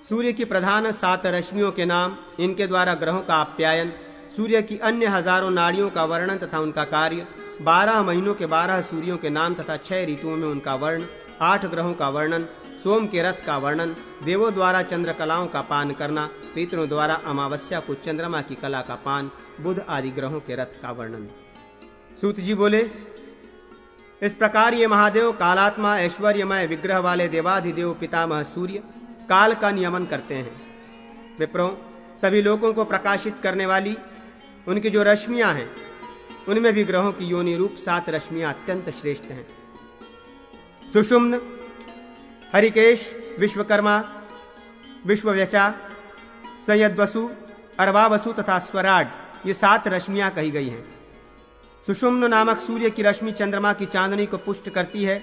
सूर्य की प्रधान 7 रश्मियों के नाम, इनके द्वारा ग्रहों का आप्यायन, सूर्य की अन्य हजारों नाड़ियों का वर्णन तथा उनका कार्य, 12 महीनों के 12 सूर्यों के नाम तथा 6 ऋतुओं में उनका वर्ण, 8 ग्रहों का वर्णन, सोम के रथ का वर्णन, देवों द्वारा चंद्रकलाओं का पान करना, पितरों द्वारा अमावस्या को चंद्रमा की कला का पान, बुध आदि ग्रहों के रथ का वर्णन। सूत जी बोले, इस प्रकार ये महादेव कालात्मा ऐश्वर्यमय विग्रह वाले देवाधिदेव पितामह सूर्य काल का नियमन करते हैं। विप्रों, सभी लोगों को प्रकाशित करने वाली उनकी जो रश्मियां हैं, उनमें भी ग्रहों की योनि रूप 7 रश्मियां अत्यंत श्रेष्ठ हैं। सुषुम्न, हरिकेश, विश्वकर्मा, विश्वव्यचा, संयद्वसु, अर्वावसु तथा स्वराड, ये 7 रश्मियां कही गई हैं। सुषुम्न नामक सूर्य की रश्मि चंद्रमा की चांदनी को पुष्ट करती है।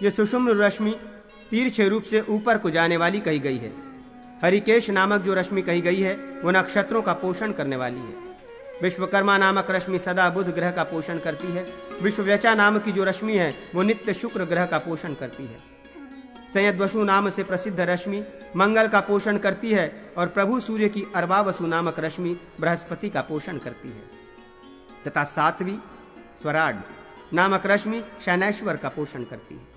ये सुषुम्न रश्मि तिरछे रूप से ऊपर को जाने वाली कही गई है। हरिकेश नामक जो रश्मि कही गई है वो नक्षत्रों का पोषण करने वाली है। विश्वकर्मा नामक रश्मि सदा बुध ग्रह का पोषण करती है। विश्वव्यचा नाम की जो रश्मि है वो नित्य शुक्र ग्रह का पोषण करती है। संयद्वसु नाम से प्रसिद्ध रश्मि मंगल का पोषण करती है और प्रभु सूर्य की अर्वावसु नामक रश्मि बृहस्पति का पोषण करती है तथा 7वीं स्वराड नामक रश्मि शनैश्वर का पोषण करती है।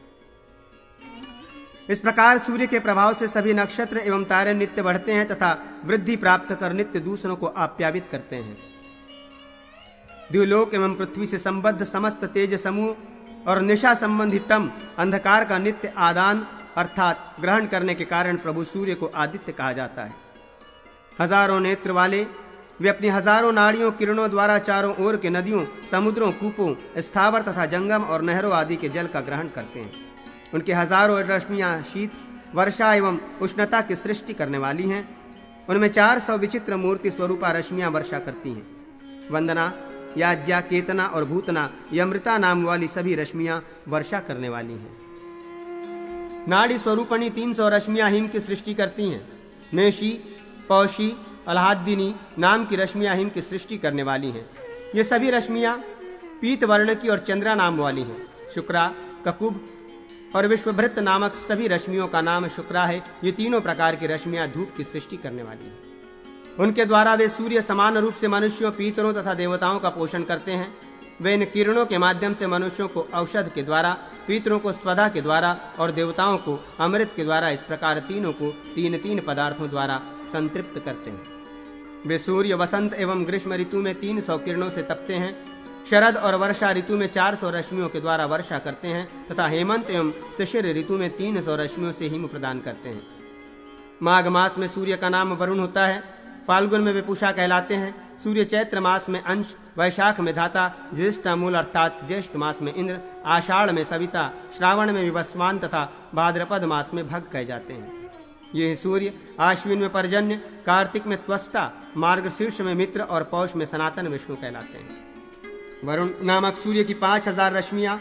इस प्रकार सूर्य के प्रभाव से सभी नक्षत्र एवं तारे नित्य बढ़ते हैं तथा वृद्धि प्राप्त कर नित्य दूसरों को आप्यावित करते हैं। द्युलोक एवं पृथ्वी से संबद्ध समस्त तेज समूह और निशा संबंधितम अंधकार का नित्य आदान अर्थात ग्रहण करने के कारण प्रभु सूर्य को आदित्य कहा जाता है। हजारों नेत्र वाले वे अपनी हजारों नाड़ियों किरणों द्वारा चारों ओर के नदियों, समुद्रों, कूपों, स्थावर तथा जंगम और नहरों आदि के जल का ग्रहण करते हैं। उनके हजारों रश्मियां शीत, वर्षा एवं उष्णता की सृष्टि करने वाली हैं। उनमें 400 विचित्र मूर्ति स्वरूपा रश्मियां वर्षा करती हैं। वंदना, याज्ञा, केतना और भूतना ये अमृता नाम वाली सभी रश्मियां वर्षा करने वाली हैं। नाड़ी स्वरूपणी 300 रश्मियां हिम की सृष्टि करती हैं। मेषी, पौषी, अल्हादिनी नाम की रश्मियां हिम की सृष्टि करने वाली हैं। ये सभी रश्मियां पीत वर्ण की और चंद्रा नाम वाली हैं। शुक्रा, ककुभ और विश्वभृत नामक सभी रश्मियों का नाम शुक्रा है। ये तीनों प्रकार की रश्मियां धूप की सृष्टि करने वाली हैं। उनके द्वारा वे सूर्य समान रूप से मनुष्यों, पीतरों तथा देवताओं का पोषण करते हैं। वे इन किरणों के माध्यम से मनुष्यों को औषध के द्वारा, पीतरों को स्वधा के द्वारा और देवताओं को अमृत के द्वारा इस प्रकार तीनों को 3-3 पदार्थों द्वारा संतृप्त करते हैं। वे सूर्य वसंत एवं ग्रीष्म ऋतु में 300 किरणों से तपते हैं। शरद और वर्षा ऋतु में 400 रश्मियों के द्वारा वर्षा करते हैं तथा हेमंत एवं शिशिर ऋतु में 300 रश्मियों से हिम प्रदान करते हैं। माघ मास में सूर्य का नाम वरुण होता है। फाल्गुन में वे पूषा कहलाते हैं। सूर्य चैत्र मास में अंश, वैशाख में धाता, ज्येष्ठ मूल अर्थात ज्येष्ठ मास में इंद्र, आषाढ़ में सविता, श्रावण में विवस्वान तथा भाद्रपद मास में भग कहे जाते हैं। ये सूर्य आश्विन में पर्जन्य, कार्तिक में त्वष्टा, मार्गशीर्ष में मित्र और पौष में सनातन विष्णु कहलाते हैं। वरुण नामक सूर्य की 5000 रश्मियां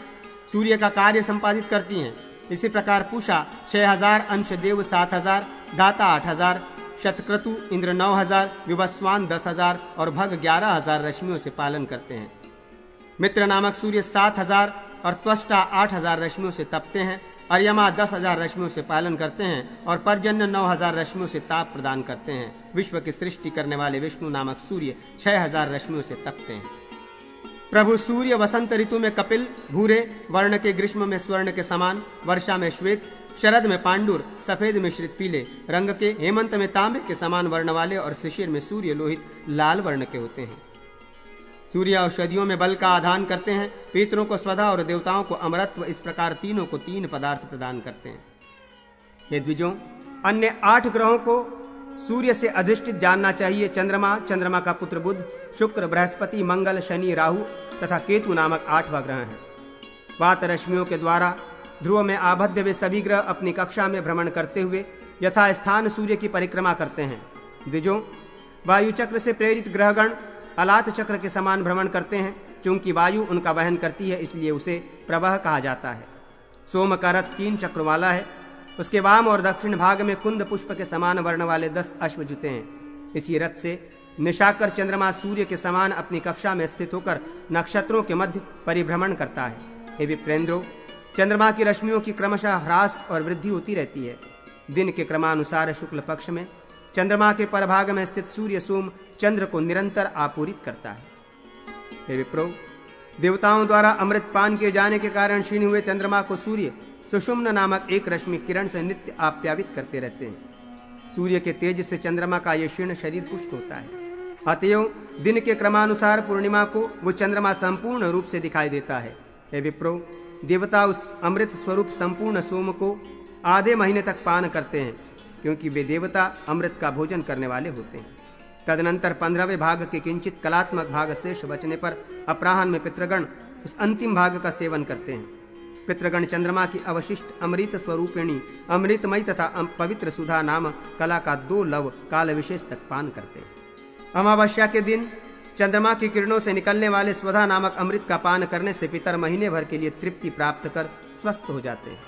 सूर्य का कार्य संपादित करती हैं। इसी प्रकार पूषा 6000, अंश देव 7000, दाता 8000, शतक्रतु इंद्र 9000, विवस्वान 10000 और भग 11000 रश्मियों से पालन करते हैं। मित्र नामक सूर्य 7000 और त्वष्टा 8000 रश्मियों से तपते हैं। अर्यमा 10,000 रश्मियों से पालन करते हैं और पर्जन्य 9,000 रश्मियों से ताप प्रदान करते हैं। विश्व की सृष्टि करने वाले विष्णु नामक सूर्य 6,000 रश्मियों से तपते हैं। प्रभु सूर्य वसंत ऋतु में कपिल, भूरे वर्ण के, ग्रीष्म में स्वर्ण के समान, वर्षा में श्वेत, शरद में पांडुर, सफेद मिश्रित पीले रंग के, हेमंत में तांबे के समान वर्ण वाले और शिशिर में सूर्य लोहित लाल वर्ण के होते हैं। सूर्य औषधियों में बल का आधान करते हैं। पितरों को स्वधा और देवताओं को अमरत्व, इस प्रकार तीनों को 3 पदार्थ प्रदान करते हैं। हे द्विजों, अन्य 8 ग्रहों को सूर्य से अधिष्ठित जानना चाहिए। चंद्रमा, चंद्रमा का पुत्र बुध, शुक्र, बृहस्पति, मंगल, शनि, राहु तथा केतु नामक 8वां ग्रह है। वात रश्मियों के द्वारा ध्रुव में आबद्ध वे सभी ग्रह अपनी कक्षा में भ्रमण करते हुए यथा स्थान सूर्य की परिक्रमा करते हैं। द्विजों, वायु चक्र से प्रेरित ग्रहगण अलात चक्र के समान भ्रमण करते हैं। चूंकि वायु उनका वहन करती है, इसलिए उसे प्रवाह कहा जाता है। सोम का रथ 3 चक्र वाला है। उसके वाम और दक्षिण भाग में कुंद पुष्प के समान वर्ण वाले 10 अश्व जुते हैं। इसी रथ से निशाकर चंद्रमा सूर्य के समान अपनी कक्षा में स्थित होकर नक्षत्रों के मध्य परिभ्रमण करता है। हे विप्रेंद्रो, चंद्रमा की रश्मियों की क्रमशः ह्रास और वृद्धि होती रहती है। दिन के क्रमानुसार शुक्ल पक्ष में चंद्रमा के परभाग में स्थित सूर्य सोम चंद्र को निरंतर आपूरित करता है। हे विप्रो, देवताओं द्वारा अमृत पान किए जाने के कारण क्षीण हुए चंद्रमा को सूर्य सुषुम्न नामक एक रश्मि किरण से नित्य आप्यावित करते रहते हैं। सूर्य के तेज से चंद्रमा का यह क्षीण शरीर पुष्ट होता है। अतएव दिन के क्रमानुसार पूर्णिमा को वो चंद्रमा संपूर्ण रूप से दिखाई देता है। हे विप्रो, देवता उस अमृत स्वरूप संपूर्ण सोम को आधे महीने तक पान करते हैं, क्योंकि वे देवता अमृत का भोजन करने वाले होते हैं। तदनंतर 15वें भाग के किंचित कलात्मक भाग शेष बचने पर अपराह्न में पितृगण उस अंतिम भाग का सेवन करते हैं। पितृगण चंद्रमा की अवशिष्ट अमृत स्वरूपिणी अमृतमयी तथा पवित्र सुधा नाम कला का 2 लव काल विशेष तक पान करते हैं। अमावस्या के दिन चंद्रमा की किरणों से निकलने वाले स्वधा नामक अमृत का पान करने से पितर महीने भर के लिए तृप्ति प्राप्त कर स्वस्थ हो जाते हैं।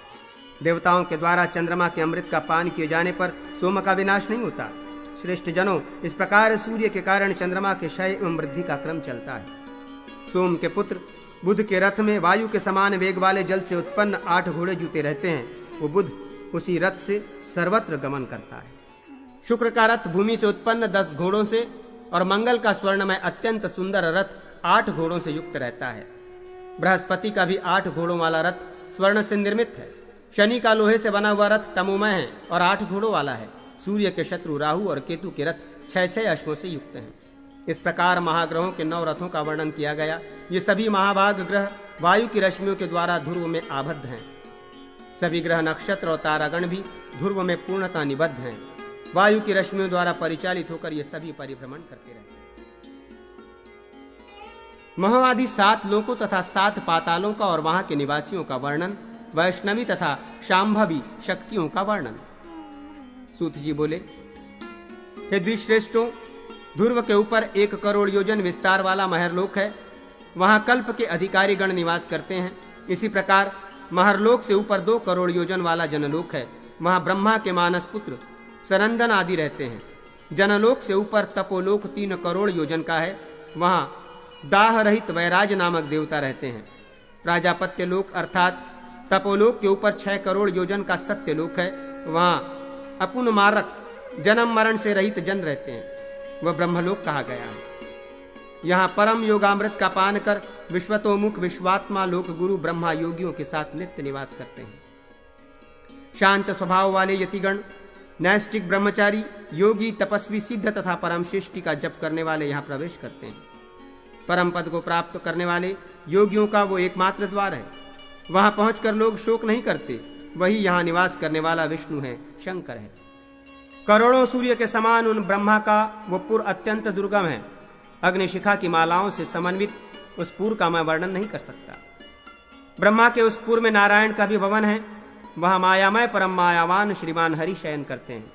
देवताओं के द्वारा चंद्रमा के अमृत का पान किए जाने पर सोम का विनाश नहीं होता। श्रेष्ठ जनों, इस प्रकार सूर्य के कारण चंद्रमा के क्षय एवं वृद्धि का क्रम चलता है। सोम के पुत्र बुध के रथ में वायु के समान वेग वाले जल से उत्पन्न 8 घोड़े जुते रहते हैं। वो बुध उसी रथ से सर्वत्र गमन करता है। शुक्र का रथ भूमि से उत्पन्न 10 घोड़ों से और मंगल का स्वर्णमय अत्यंत सुंदर रथ 8 घोड़ों से युक्त रहता है। बृहस्पति का भी 8 घोड़ों वाला रथ स्वर्ण से निर्मित है। शनि का लोहे से बना हुआ रथ तमोमय है और 8 घोड़ों वाला है। सूर्य के शत्रु राहु और केतु के रथ 6 अश्वों से युक्त हैं। इस प्रकार महाग्रहों के 9 रथों का वर्णन किया गया। ये सभी महाभाग ग्रह वायु की रश्मियों के द्वारा ध्रुव में आबद्ध हैं। सभी ग्रह नक्षत्र और तारागण भी ध्रुव में पूर्णतः निबद्ध हैं। वायु की रश्मियों द्वारा परिचालित होकर ये सभी परिभ्रमण करते रहते हैं। महाआदि 7 लोकों तथा 7 पातालों का और वहां के निवासियों का वर्णन, वैष्णवी तथा शांभवी शक्तियों का वर्णन। सूत जी बोले, हे द्विश्रेष्ठों, ध्रुव के ऊपर 1 करोड़ योजन विस्तार वाला महरलोक है। वहां कल्प के अधिकारी गण निवास करते हैं। इसी प्रकार महरलोक से ऊपर 2 करोड़ योजन वाला जनलोक है। वहां ब्रह्मा के मानस पुत्र सरंदन आदि रहते हैं। जनलोक से ऊपर तपोलोक 3 करोड़ योजन का है। वहां दाह रहित वैराज नामक देवता रहते हैं। प्राजापत्य लोक अर्थात तपोलोक के ऊपर 6 करोड़ योजन का सत्यलोक है। वहां अपुन मारक जन्म मरण से रहित जन रहते हैं। वह ब्रह्मलोक कहा गया है। यहाँ परम योगामृत का पान कर विश्वतोमुख विश्वात्मा लोक गुरु ब्रह्मा योगियों के साथ नित्य निवास करते हैं। शांत स्वभाव वाले यतिगण, नैष्टिक ब्रह्मचारी, योगी, तपस्वी, सिद्ध तथा परम सृष्टि का जप करने वाले यहाँ प्रवेश करते हैं। परम पद को प्राप्त करने वाले योगियों का वो एकमात्र द्वार है। वहां पहुंचकर लोग शोक नहीं करते। वही यहाँ निवास करने वाला विष्णु है, शंकर है। करोड़ों सूर्य के समान उन ब्रह्मा का वो पुर अत्यंत दुर्गम है। अग्निशिखा की मालाओं से समन्वित उस पुर का मैं वर्णन नहीं कर सकता। ब्रह्मा के उस पुर में नारायण का भी भवन है। वहां मायामय परम मायावान श्रीमान हरि शयन करते हैं।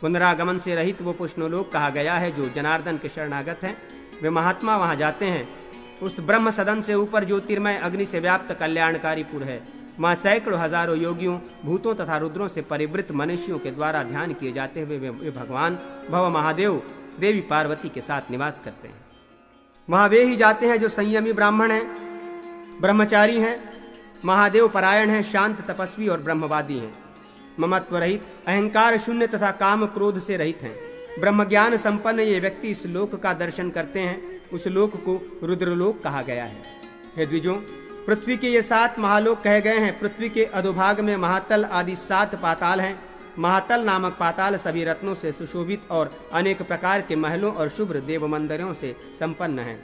पुनरागमन से रहित वो पुष्णलोक कहा गया है। जो जनार्दन के शरणागत हैं वे महात्मा वहां जाते हैं। उस ब्रह्म सदन से ऊपर ज्योतिर्मय अग्नि से व्याप्त कल्याणकारी पुर है। वहां सैकड़ों हजारों योगियों, भूतों तथा रुद्रों से परिवृत मनुष्यों के द्वारा ध्यान किए जाते हुए वे भगवान भव महादेव देवी पार्वती के साथ निवास करते हैं। वहां वे ही जाते हैं जो संयमी ब्राह्मण हैं, ब्रह्मचारी हैं, महादेव परायण हैं, शांत तपस्वी और ब्रह्मवादी हैं, ममत्व रहित, अहंकार शून्य तथा काम क्रोध से रहित हैं। ब्रह्म ज्ञान संपन्न ये व्यक्ति इस लोक का दर्शन करते हैं। उस लोक को रुद्रलोक कहा गया है। हे द्विजों, पृथ्वी के ये 7 महालोक कहे गए हैं। पृथ्वी के अधोभाग में महातल आदि 7 पाताल हैं। महातल नामक पाताल सभी रत्नों से सुशोभित और अनेक प्रकार के महलों और शुभ्र देव मंदिरों से संपन्न है।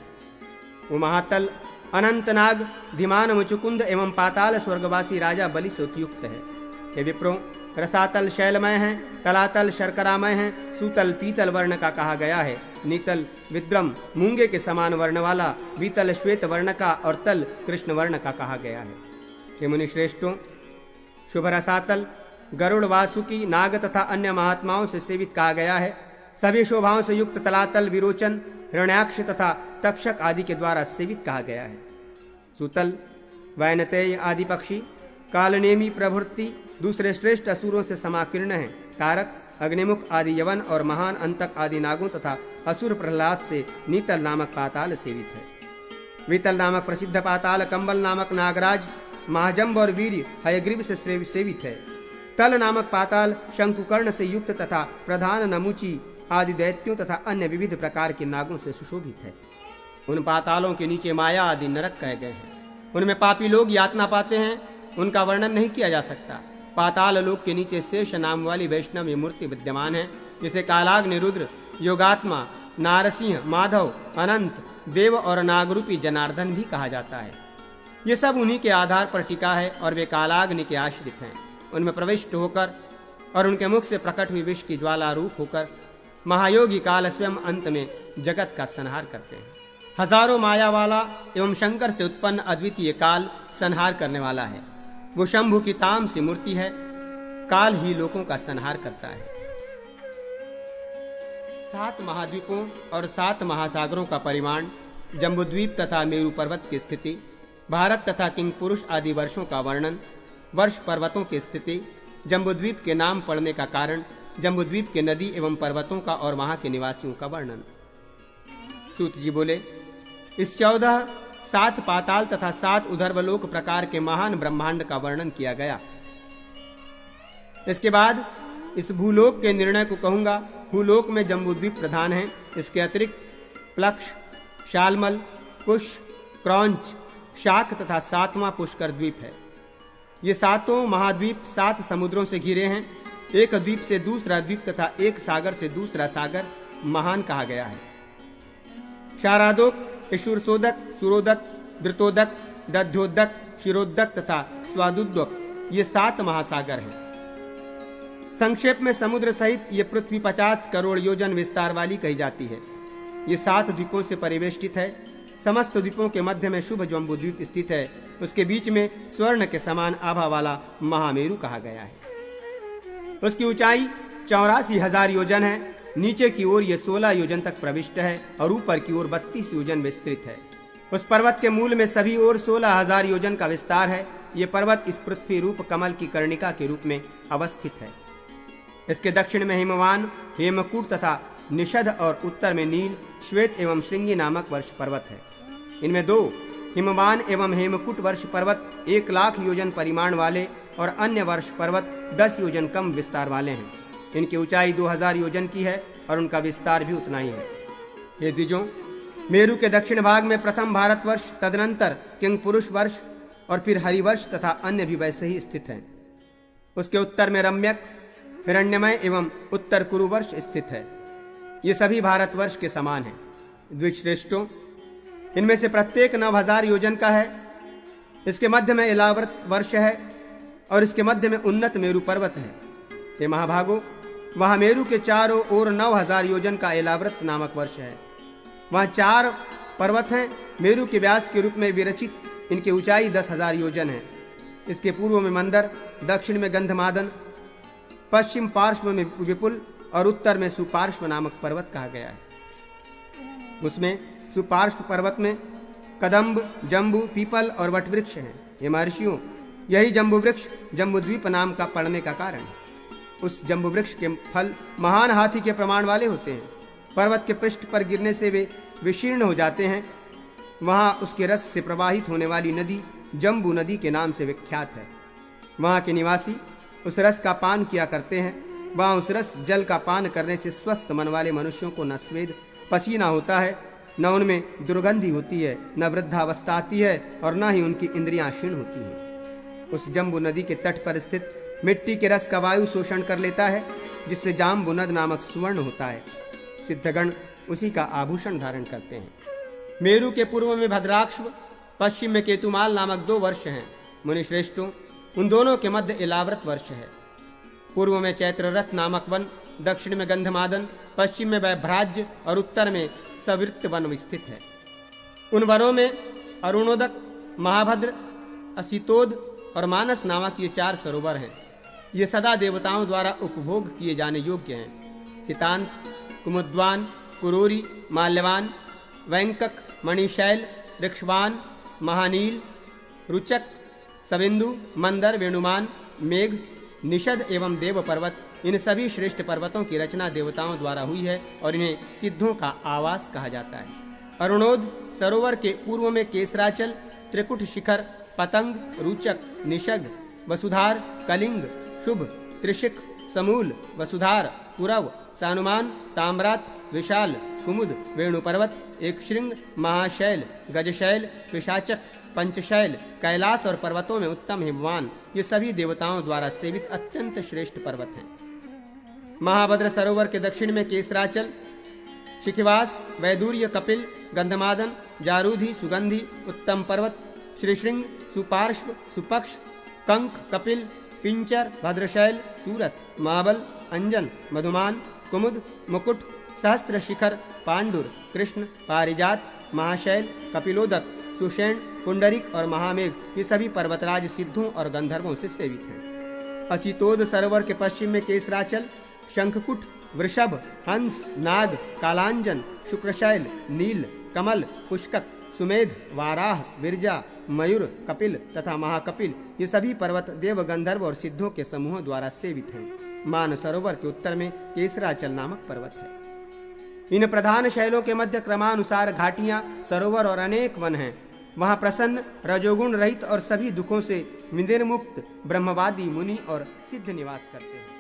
वो महातल अनंतनाग, धीमान, मुचुकुंद एवं पाताल स्वर्गवासी राजा बलि से उपयुक्त है। हे विप्रों, रसातल शैलमय है, तलातल शर्करामय है, सूतल पीतल वर्ण का कहा गया है, नीतल विद्रम मूंगे के समान वर्ण वाला, बीतल श्वेत वर्ण का और तल कृष्ण वर्ण का कहा गया है। हे मुनि श्रेष्ठों, शुभ रसातल गरुड़, वासुकी, नाग तथा अन्य महात्माओं से सेवित कहा गया है। सभी शोभाओं से युक्त तलातल विरोचन, हिरण्याक्ष तथा तक्षक आदि के द्वारा सेवित कहा गया है। सुतल, वैनतेय आदि पक्षी, कालनेमी प्रभृति दूसरे श्रेष्ठ असुरों से समाकीर्ण है। तारक, अग्निमुख आदि यवन और महान अंतक आदि नागों तथा असुर प्रहलाद से नीतल नामक पाताल सेवित है। वितल नामक प्रसिद्ध पाताल कंबल नामक नागराज, महाजम्ब और वीर हयग्रीव से सेवित है। तल नामक पाताल शंकुकर्ण से युक्त तथा प्रधान नमुची आदि दैत्यों तथा अन्य विविध प्रकार के नागों से सुशोभित है। उन पातालों के नीचे माया आदि नरक कहे गए हैं। उनमें पापी लोग यातना पाते हैं, उनका वर्णन नहीं किया जा सकता। पाताल लोक के नीचे शेष नाम वाली वैष्णव मूर्ति विद्यमान है, जिसे कालाग्नि, रुद्र, योगात्मा, नारसिंह, माधव, अनंत, देव और नागरूपी जनार्दन भी कहा जाता है। ये सब उन्हीं के आधार पर टिका है और वे कालाग्नि के आश्रित हैं। उनमें प्रविष्ट होकर और उनके मुख से प्रकट हुई विष की ज्वाला रूप होकर महायोगी काल स्वयं अंत में जगत का संहार करते हैं। हजारों माया वाला एवं शंकर से उत्पन्न अद्वितीय काल संहार करने वाला है। वो शंभु की तामसी मूर्ति है। काल ही लोगों का संहार करता है। 7 महाद्वीपों और 7 महासागरों का परिमाण, जम्बूद्वीप तथा मेरू पर्वत की स्थिति, भारत तथा किंग पुरुष आदि वर्षों का वर्णन, वर्ष पर्वतों की स्थिति, जम्बूद्वीप के नाम पड़ने का कारण, जम्बूद्वीप के नदी एवं पर्वतों का और वहां के निवासियों का वर्णन। सूत जी बोले, इस 14 7 पाताल तथा 7 उधर्वलोक प्रकार के महान ब्रह्मांड का वर्णन किया गया। इसके बाद इस भूलोक के निर्णय को कहूंगा। भूलोक में जम्बूद्वीप प्रधान है। इसके अतिरिक्त प्लक्ष, शालमल, कुश, क्रौंच, शाक तथा 7वां पुष्कर द्वीप है। ये 7 महाद्वीप 7 समुद्रों से घिरे हैं। एक द्वीप से दूसरा द्वीप तथा एक सागर से दूसरा सागर महान कहा गया है। शारादोक, ईश्वरसोदक, सुरोदक, धृतोदक, दध्योदक, शिरोदक तथा स्वादुद्वक ये 7 महासागर हैं। संक्षेप में समुद्र सहित ये पृथ्वी 50 करोड़ योजन विस्तार वाली कही जाती है। ये 7 द्वीपों से परिवेष्टित है। समस्त द्वीपों के मध्य में शुभ जम्बू द्वीप स्थित है। उसके बीच में स्वर्ण के समान आभा वाला महामेरु कहा गया है। उसकी ऊंचाई 84,000 योजन है। नीचे की ओर यह 16 योजन तक प्रविष्ट है और ऊपर की ओर 32 योजन विस्तृत है। उस पर्वत के मूल में सभी ओर 16,000 योजन का विस्तार है। यह पर्वत इस पृथ्वी रूप कमल की कर्णिका के रूप में अवस्थित है। इसके दक्षिण में हिमवान, हेमकूट तथा निषद और उत्तर में नील, श्वेत एवं श्रृंगी नामक वर्ष पर्वत है। इनमें 2 हिमवान एवं हेमकूट वर्ष पर्वत 1 लाख योजन परिमाण वाले और अन्य वर्ष पर्वत 10 योजन कम विस्तार वाले हैं। इनकी ऊंचाई 2000 योजन की है और उनका विस्तार भी उतना ही है। ये द्विजों, मेरु के दक्षिण भाग में प्रथम भारतवर्ष, तदनंतर किंग पुरुष वर्ष और फिर हरिवर्ष तथा अन्य भी वैसे ही स्थित हैं। उसके उत्तर में रम्यक, हिरण्यमय एवं उत्तर कुरु वर्ष स्थित है। ये सभी भारतवर्ष के समान हैं। द्विजश्रेष्ठों, इनमें से प्रत्येक 9000 योजन का है। इसके मध्य में इलाव्रत वर्ष है और इसके मध्य में उन्नत मेरु पर्वत है। ये महाभागो, वहां मेरु के चारों ओर 9000 योजन का इलाव्रत नामक वर्ष है। वहां 4 पर्वत हैं, मेरु के व्यास के रूप में विरचित। इनकी ऊंचाई 10,000 योजन है। इसके पूर्व में मंदर, दक्षिण में गंधमादन, पश्चिम पार्श्व में विपुल और उत्तर में सुपार्श्व नामक पर्वत कहा गया है। उसमें सुपार्श्व पर्वत में कदम्ब, जम्बू, पीपल और वटवृक्ष हैं। ये महर्षियों, यही जम्बू वृक्ष जम्बूद्वीप नाम का पड़ने का कारण है। उस जम्बू वृक्ष के फल महान हाथी के प्रमाण वाले होते हैं। पर्वत के पृष्ठ पर गिरने से वे विशीर्ण हो जाते हैं। वहां उसके रस से प्रवाहित होने वाली नदी जम्बू नदी के नाम से विख्यात है। वहां के निवासी उस रस का पान किया करते हैं। वहां उस रस जल का पान करने से स्वस्थ मन वाले मनुष्यों को न स्वेद पसीना होता है, न उनमें दुर्गंधि होती है, न वृद्धावस्था आती है और न ही उनकी इंद्रियां क्षीण होती हैं। उस जम्बू नदी के तट पर स्थित मिट्टी के रस का वायु शोषण कर लेता है, जिससे जाम्बुनद नामक सुवर्ण होता है। सिद्धगण उसी का आभूषण धारण करते हैं। मेरु के पूर्व में भद्राक्ष, पश्चिम में केतुमाल नामक 2 वर्ष हैं। मुनि श्रेष्ठों, उन दोनों के मध्य इलाव्रत वर्ष है। पूर्व में चैत्ररथ नामक वन, दक्षिण में गंधमादन, पश्चिम में वैभ्राज्य और उत्तर में सवृत्त वन स्थित है। उन वनों में अरुणोदक, महाभद्र, असितोद और मानस नामक ये 4 सरोवर हैं। ये सदा देवताओं द्वारा उपभोग किए जाने योग्य हैं। सितांत, कुमुद्वान, कुरोरी, माल्यवान, वैंकक, मणिशैल, ऋक्षवान, महानील, रुचक, सबिंदु, मंदर, वेणुमान, मेघ, निषद एवं देव पर्वत, इन सभी श्रेष्ठ पर्वतों की रचना देवताओं द्वारा हुई है और इन्हें सिद्धों का आवास कहा जाता है। अरुणोद सरोवर के पूर्व में केसराचल, त्रिकुट शिखर, पतंग, रुचक, निषद, वसुधार, कलिंग, शुभ, त्रिशिक, समूल, वसुधार, पुरव, सानुमान, ताम्रात, विशाल, कुमुद, वेणु पर्वत, एक श्रृंग, महाशैल, गजशैल, पिशाचक, पंचशैल, कैलाश और पर्वतों में उत्तम हिमवान, ये सभी देवताओं द्वारा सेवित अत्यंत श्रेष्ठ पर्वत हैं। महाभद्र सरोवर के दक्षिण में केसराचल, शिखिवास, वैदूर्य, कपिल, गंधमादन, जारूधि, सुगंधि, उत्तम पर्वत, श्रीशृंग, सुपार्श्व, सुपक्ष, कंक, कपिल, पिंचर, भद्रशैल, सूरस, महाबल, अंजन, मधुमान, कुमुद, मुकुट, सहस्त्र शिखर, पांडुर, कृष्ण, पारिजात, महाशैल, कपिलोदक, सुषेण, पुंडरिक और महामेघ, ये सभी पर्वतराज सिद्धों और गंधर्वों से सेवित हैं। असितोद सरोवर के पश्चिम में केसराचल, शंखकुट, वृषभ, हंस, नाग, कालांजन, शुक्रशैल, नील, कमल, पुष्कक, सुमेध, वाराह, विरजा, मयूर, कपिल तथा महाकपिल, ये सभी पर्वत देव, गंधर्व और सिद्धों के समूहों द्वारा सेवित हैं। मान सरोवर के उत्तर में केसराचल नामक पर्वत है। इन प्रधान शैलों के मध्य क्रमानुसार घाटियां, सरोवर और अनेक वन हैं। वहां प्रसन्न, रजोगुण रहित और सभी दुखों से विनिर्मुक्त ब्रह्मवादी मुनि और सिद्ध निवास करते हैं।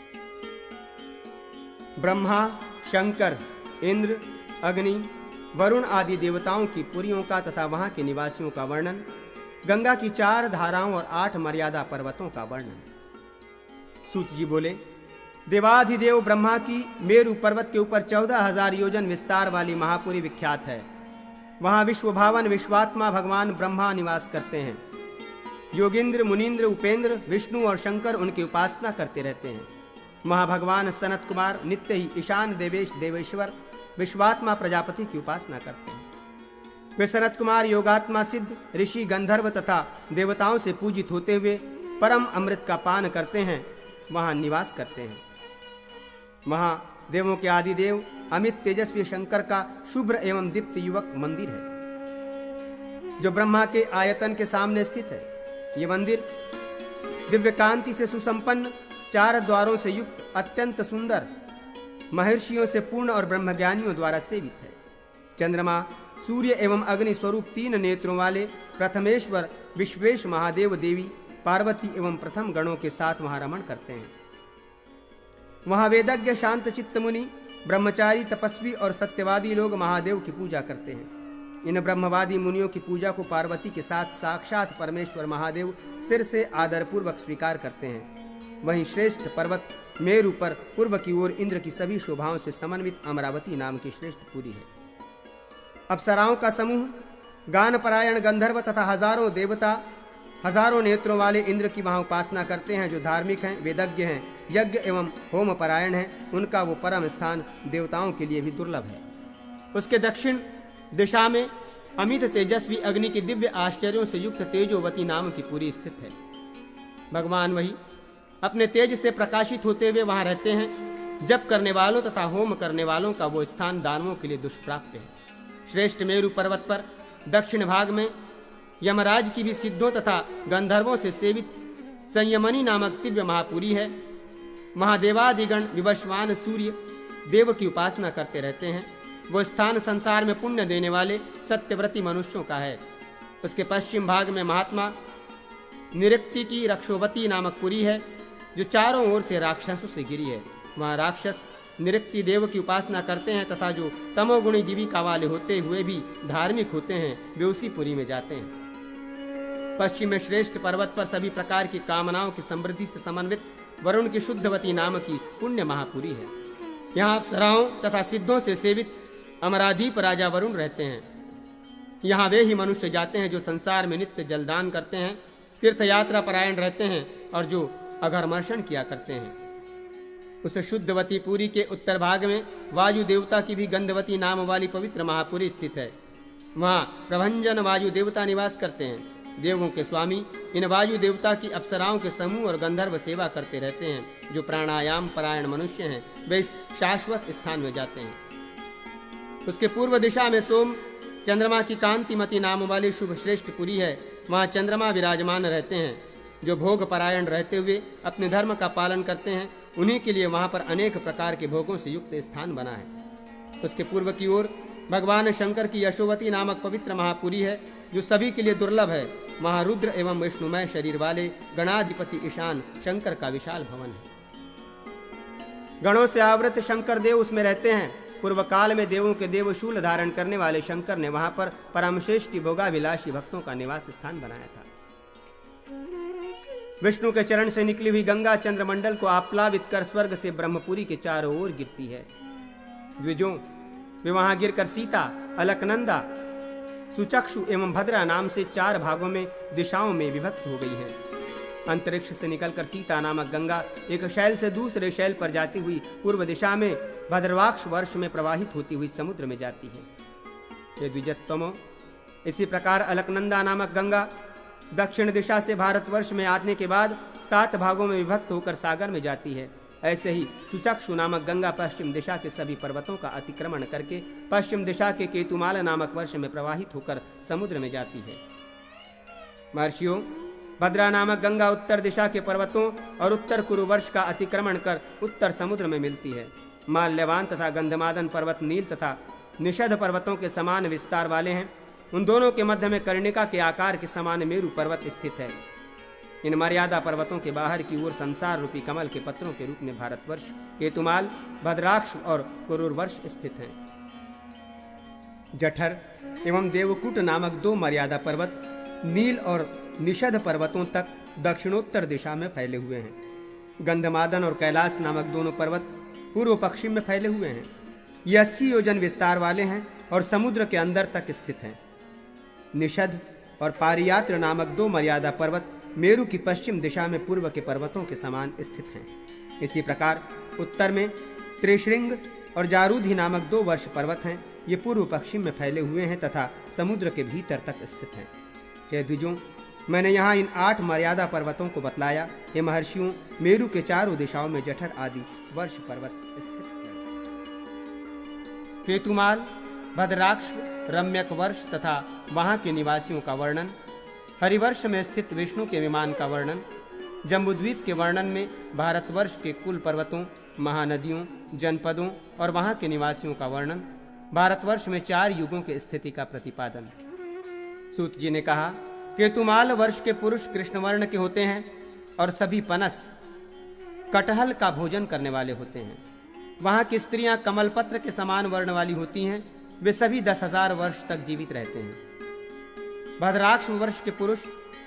ब्रह्मा, शंकर, इंद्र, अग्नि, वरुण आदि देवताओं की पुरियों का तथा वहां के निवासियों का वर्णन, गंगा की 4 धाराओं और 8 मर्यादा पर्वतों का वर्णन। सूत जी बोले, देवाधिदेव ब्रह्मा की मेरु पर्वत के ऊपर 14,000 योजन विस्तार वाली महापुरी विख्यात है। वहां विश्वभावन विश्वात्मा भगवान ब्रह्मा निवास करते हैं। योगींद्र, मुनीन्द्र, उपेंद्र, विष्णु और शंकर उनकी उपासना करते रहते हैं। वहां भगवान सनत कुमार नित्य ही ईशान देवेश देवेश्वर विश्वात्मा प्रजापति की उपासना करते हैं। वे सनत कुमार योगात्मा सिद्ध ऋषि, गंधर्व तथा देवताओं से पूजित होते हुए परम अमृत का पान करते हैं, वहां निवास करते हैं। वहां देवों के आदिदेव अमित तेजस्वी शंकर का शुभ्र एवं दीप्त युवक मंदिर है, जो ब्रह्मा के आयतन के सामने स्थित है। ये मंदिर दिव्य कांति से सुसंपन्न, 4 द्वारों से युक्त, अत्यंत सुंदर, महर्षियों से पूर्ण और ब्रह्मज्ञानियों द्वारा सेवित है। चंद्रमा, सूर्य एवं अग्नि स्वरूप 3 नेत्रों वाले प्रथमेश्वर विश्वेश महादेव देवी, पार्वती एवं प्रथम गणों के साथ वहां रमण करते हैं। वहां वेदज्ञ, शांत चित्त मुनि, ब्रह्मचारी, तपस्वी और सत्यवादी लोग महादेव की पूजा करते हैं। इन ब्रह्मवादी मुनियों की पूजा को पार्वती के साथ साक्षात परमेश्वर महादेव सिर से आदरपूर्वक स्वीकार करते हैं। वहीं श्रेष्ठ पर्वत मेरु पर पूर्व की ओर इंद्र की सभी शोभाओं से समन्वित अमरावती नाम की श्रेष्ठ पुरी है। अप्सराओं का समूह, गान परायण गंधर्व तथा हजारों देवता हजारों नेत्रों वाले इंद्र की वहां उपासना करते हैं, जो धार्मिक हैं, वेदज्ञ हैं, यज्ञ एवं होम परायण हैं। उनका वो परम स्थान देवताओं के लिए भी दुर्लभ है। उसके दक्षिण दिशा में अमित तेजस्वी अग्नि की दिव्य आश्चर्यों से युक्त तेजोवती नाम की पुरी स्थित है। भगवान वही अपने तेज से प्रकाशित होते हुए वहां रहते हैं। जप करने वालों तथा होम करने वालों का वो स्थान दानवों के लिए दुष्प्राप्य है। श्रेष्ठ मेरु पर्वत पर दक्षिण भाग में यमराज की भी सिद्धों तथा गंधर्वों से सेवित संयमनी नामक दिव्य महापुरी है। महादेवादिगण विवस्वान सूर्य देव की उपासना करते रहते हैं। वो स्थान संसार में पुण्य देने वाले सत्यव्रती मनुष्यों का है। उसके पश्चिम भाग में महात्मा निरक्ति की रक्षोवती नामक पुरी है, जो चारों ओर से राक्षसों से घिरी है। वहाँ राक्षस निरक्ति देव की उपासना करते हैं तथा जो तमोगुणी जीविका वाले होते हुए भी धार्मिक होते हैं, वे उसी पुरी में जाते हैं। पश्चिम में श्रेष्ठ पर्वत पर सभी प्रकार की कामनाओं की समृद्धि से समन्वित वरुण की शुद्धवती नाम की पुण्य महापुरी है। यहाँ अप्सराओं तथा सिद्धों से सेवित अमराधीप राजा वरुण रहते हैं। यहाँ वे ही मनुष्य जाते हैं जो संसार में नित्य जलदान करते हैं, तीर्थ यात्रा परायण रहते हैं और जो अघर्मर्षण किया करते हैं। उस शुद्धवती पुरी के उत्तर भाग में वायु देवता की भी गंधवती नाम वाली पवित्र महापुरी स्थित है। वहाँ प्रभंजन वायु देवता निवास करते हैं। देवों के स्वामी इन वायु देवता की अप्सराओं के समूह और गंधर्व सेवा करते रहते हैं। जो प्राणायाम परायण मनुष्य हैं, वे इस शाश्वत स्थान में जाते हैं। उसके पूर्व दिशा में सोम चंद्रमा की कांतिमती नाम वाली शुभ श्रेष्ठ पुरी है। वहाँ चंद्रमा विराजमान रहते हैं। जो भोग परायण रहते हुए अपने धर्म का पालन करते हैं, उन्हीं के लिए वहाँ पर अनेक प्रकार के भोगों से युक्त स्थान बना है। उसके पूर्व की ओर भगवान शंकर की यशोवती नामक पवित्र महापुरी है, जो सभी के लिए दुर्लभ है। वहाँ रुद्र एवं विष्णुमय शरीर वाले गणाधिपति ईशान शंकर का विशाल भवन है। गणों से आवृत शंकर देव उसमें रहते हैं। पूर्व काल में देवों के देव शूल धारण करने वाले शंकर ने वहां पर परमश्रेष्ठ भोगाभिलाषी भक्तों का निवास स्थान बनाया था। विष्णु के चरण से निकली हुई गंगा चंद्रमंडल को आप्लावित कर स्वर्ग से ब्रह्मपुरी के चारों ओर गिरती है। द्विजों, वे वहां गिरकर सीता, अलकनंदा, सुचक्षु एवं भद्रा नाम से 4 भागों में दिशाओं में विभक्त हो गई है। अंतरिक्ष से निकलकर सीता नामक गंगा एक शैल से दूसरे शैल पर जाती हुई पूर्व दिशा में भद्रवाक्ष वर्ष में प्रवाहित होती हुई समुद्र में जाती है। हे द्विजोत्तमों, इसी प्रकार अलकनंदा नामक गंगा दक्षिण दिशा से भारतवर्ष में आने के बाद 7 भागों में विभक्त होकर सागर में जाती है। ऐसे ही सुचक्षु नामक गंगा पश्चिम दिशा के सभी पर्वतों का अतिक्रमण करके पश्चिम दिशा के केतुमाल नामक वर्ष में प्रवाहित होकर समुद्र में जाती है। महर्षियों, भद्रा नामक गंगा उत्तर दिशा के पर्वतों और उत्तर कुरु वर्ष का अतिक्रमण कर उत्तर समुद्र में मिलती है। माल्यवान तथा गंधमादन पर्वत नील तथा निषद पर्वतों के समान विस्तार वाले हैं। उन दोनों के मध्य में कर्णिका के आकार के समान मेरु पर्वत स्थित है। इन मर्यादा पर्वतों के बाहर की ओर संसार रूपी कमल के पत्रों के रूप में भारतवर्ष, केतुमाल, भद्राक्ष और कुरुर वर्ष स्थित हैं। जठर एवं देवकूट नामक 2 मर्यादा पर्वत नील और निषद पर्वतों तक दक्षिणोत्तर दिशा में फैले हुए हैं। गंधमादन और कैलाश नामक दोनों पर्वत पूर्व पश्चिम में फैले हुए हैं। ये 80 योजन विस्तार वाले हैं और समुद्र के अंदर तक स्थित हैं। निषद और पारियात्र नामक 2 मर्यादा पर्वत मेरु की पश्चिम दिशा में पूर्व के पर्वतों के समान स्थित हैं। इसी प्रकार उत्तर में त्रिशृंग और जारूधि नामक 2 वर्ष पर्वत हैं। ये पूर्व पश्चिम में फैले हुए हैं तथा समुद्र के भीतर तक स्थित हैं। हे द्विजों, मैंने यहाँ इन 8 मर्यादा पर्वतों को बतलाया। हे महर्षियों, मेरु के चारों दिशाओं में जठर आदि वर्ष पर्वत स्थित है। केतुमाल, भद्राक्ष, रम्यक वर्ष तथा वहां के निवासियों का वर्णन, हरिवर्ष में स्थित विष्णु के विमान का वर्णन, जम्बूद्वीप के वर्णन में भारतवर्ष के कुल पर्वतों, महानदियों, जनपदों और वहां के निवासियों का वर्णन, भारतवर्ष में 4 युगों के स्थिति का प्रतिपादन। सूत जी ने कहा, केतुमाल वर्ष के पुरुष कृष्णवर्ण के होते हैं और सभी पनस कटहल का भोजन करने वाले होते हैं। वहां की स्त्रियां कमलपत्र के समान वर्ण वाली होती हैं। वे सभी 10,000 वर्ष तक जीवित रहते हैं। भद्राक्ष वर्ष के पुरुष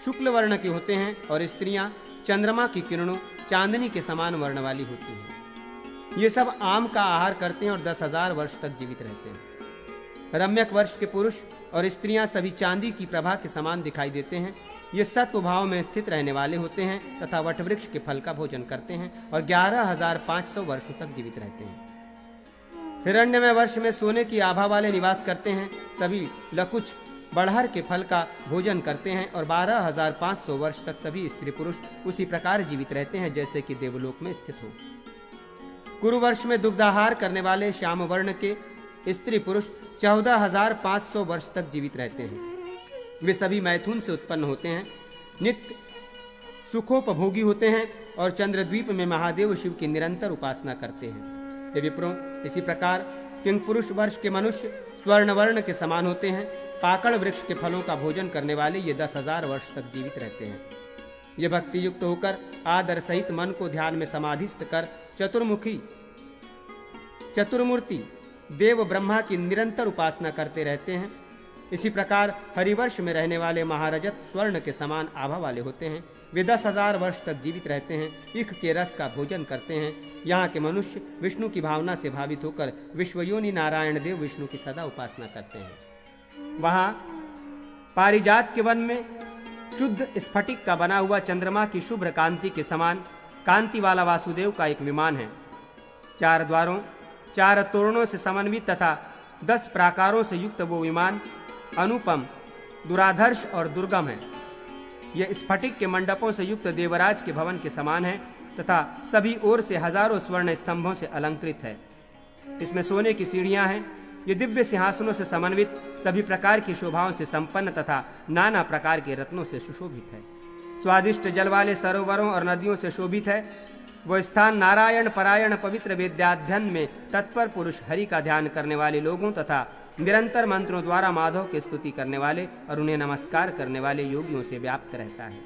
शुक्ल वर्ण के होते हैं और स्त्रियां चंद्रमा की किरणों चांदनी के समान वर्ण वाली होती हैं। ये सब आम का आहार करते हैं और 10,000 वर्ष तक जीवित रहते हैं। रम्यक वर्ष के पुरुष और स्त्रियां सभी चांदी की प्रभा के समान दिखाई देते हैं। ये सत्व भाव में स्थित रहने वाले होते हैं तथा वटवृक्ष के फल का भोजन करते हैं और 11,500 वर्षों तक जीवित रहते हैं। हिरण्यमय वर्ष में सोने की आभा वाले निवास करते हैं। सभी लकुच बड़हर के फल का भोजन करते हैं और 12,500 वर्ष तक सभी स्त्री पुरुष उसी प्रकार जीवित रहते हैं जैसे कि देवलोक में स्थित हो। कुरु वर्ष में दुग्धाहार करने वाले श्याम वर्ण के स्त्री पुरुष 14,500 वर्ष तक जीवित रहते हैं। वे सभी मैथुन से उत्पन्न होते हैं, नित्य सुखोपभोगी होते हैं और चंद्रद्वीप में महादेव शिव की निरंतर उपासना करते हैं। हे विप्रों, इसी प्रकार किंग पुरुष वर्ष के मनुष्य स्वर्ण वर्ण के समान होते हैं। पाकड़ वृक्ष के फलों का भोजन करने वाले ये 10,000 वर्ष तक जीवित रहते हैं। ये भक्ति युक्त होकर आदर सहित मन को ध्यान में समाधिस्थ कर चतुर्मूर्ति देव ब्रह्मा की निरंतर उपासना करते रहते हैं। इसी प्रकार हरिवर्ष में रहने वाले महारजत स्वर्ण के समान आभा वाले होते हैं। वे 10,000 वर्ष तक जीवित रहते हैं, ईख के रस का भोजन करते हैं। यहाँ के मनुष्य विष्णु की भावना से भावित होकर विश्वयोनि नारायण देव विष्णु की सदा उपासना करते हैं। वहाँ पारिजात के वन में शुद्ध स्फटिक का बना हुआ चंद्रमा की शुभ्र कांति के समान कांति वाला वासुदेव का एक विमान है। 4 द्वारों, 4 तोरणों से समन्वित तथा 10 प्राकारों से युक्त वो विमान अनुपम, दुराधर्ष और दुर्गम है। यह स्फटिक के मंडपों से युक्त देवराज के भवन के समान है तथा सभी ओर से हजारों स्वर्ण स्तंभों से अलंकृत है। इसमें सोने की सीढ़ियां हैं। ये दिव्य सिंहासनों से समन्वित, सभी प्रकार की शोभाओं से संपन्न तथा नाना प्रकार के रत्नों से सुशोभित है। स्वादिष्ट जल वाले सरोवरों और नदियों से शोभित है। वो स्थान नारायण परायण पवित्र वेद्याध्ययन में तत्पर पुरुष हरि का ध्यान करने वाले लोगों तथा निरंतर मंत्रों द्वारा माधव की स्तुति करने वाले और उन्हें नमस्कार करने वाले योगियों से व्याप्त रहता है।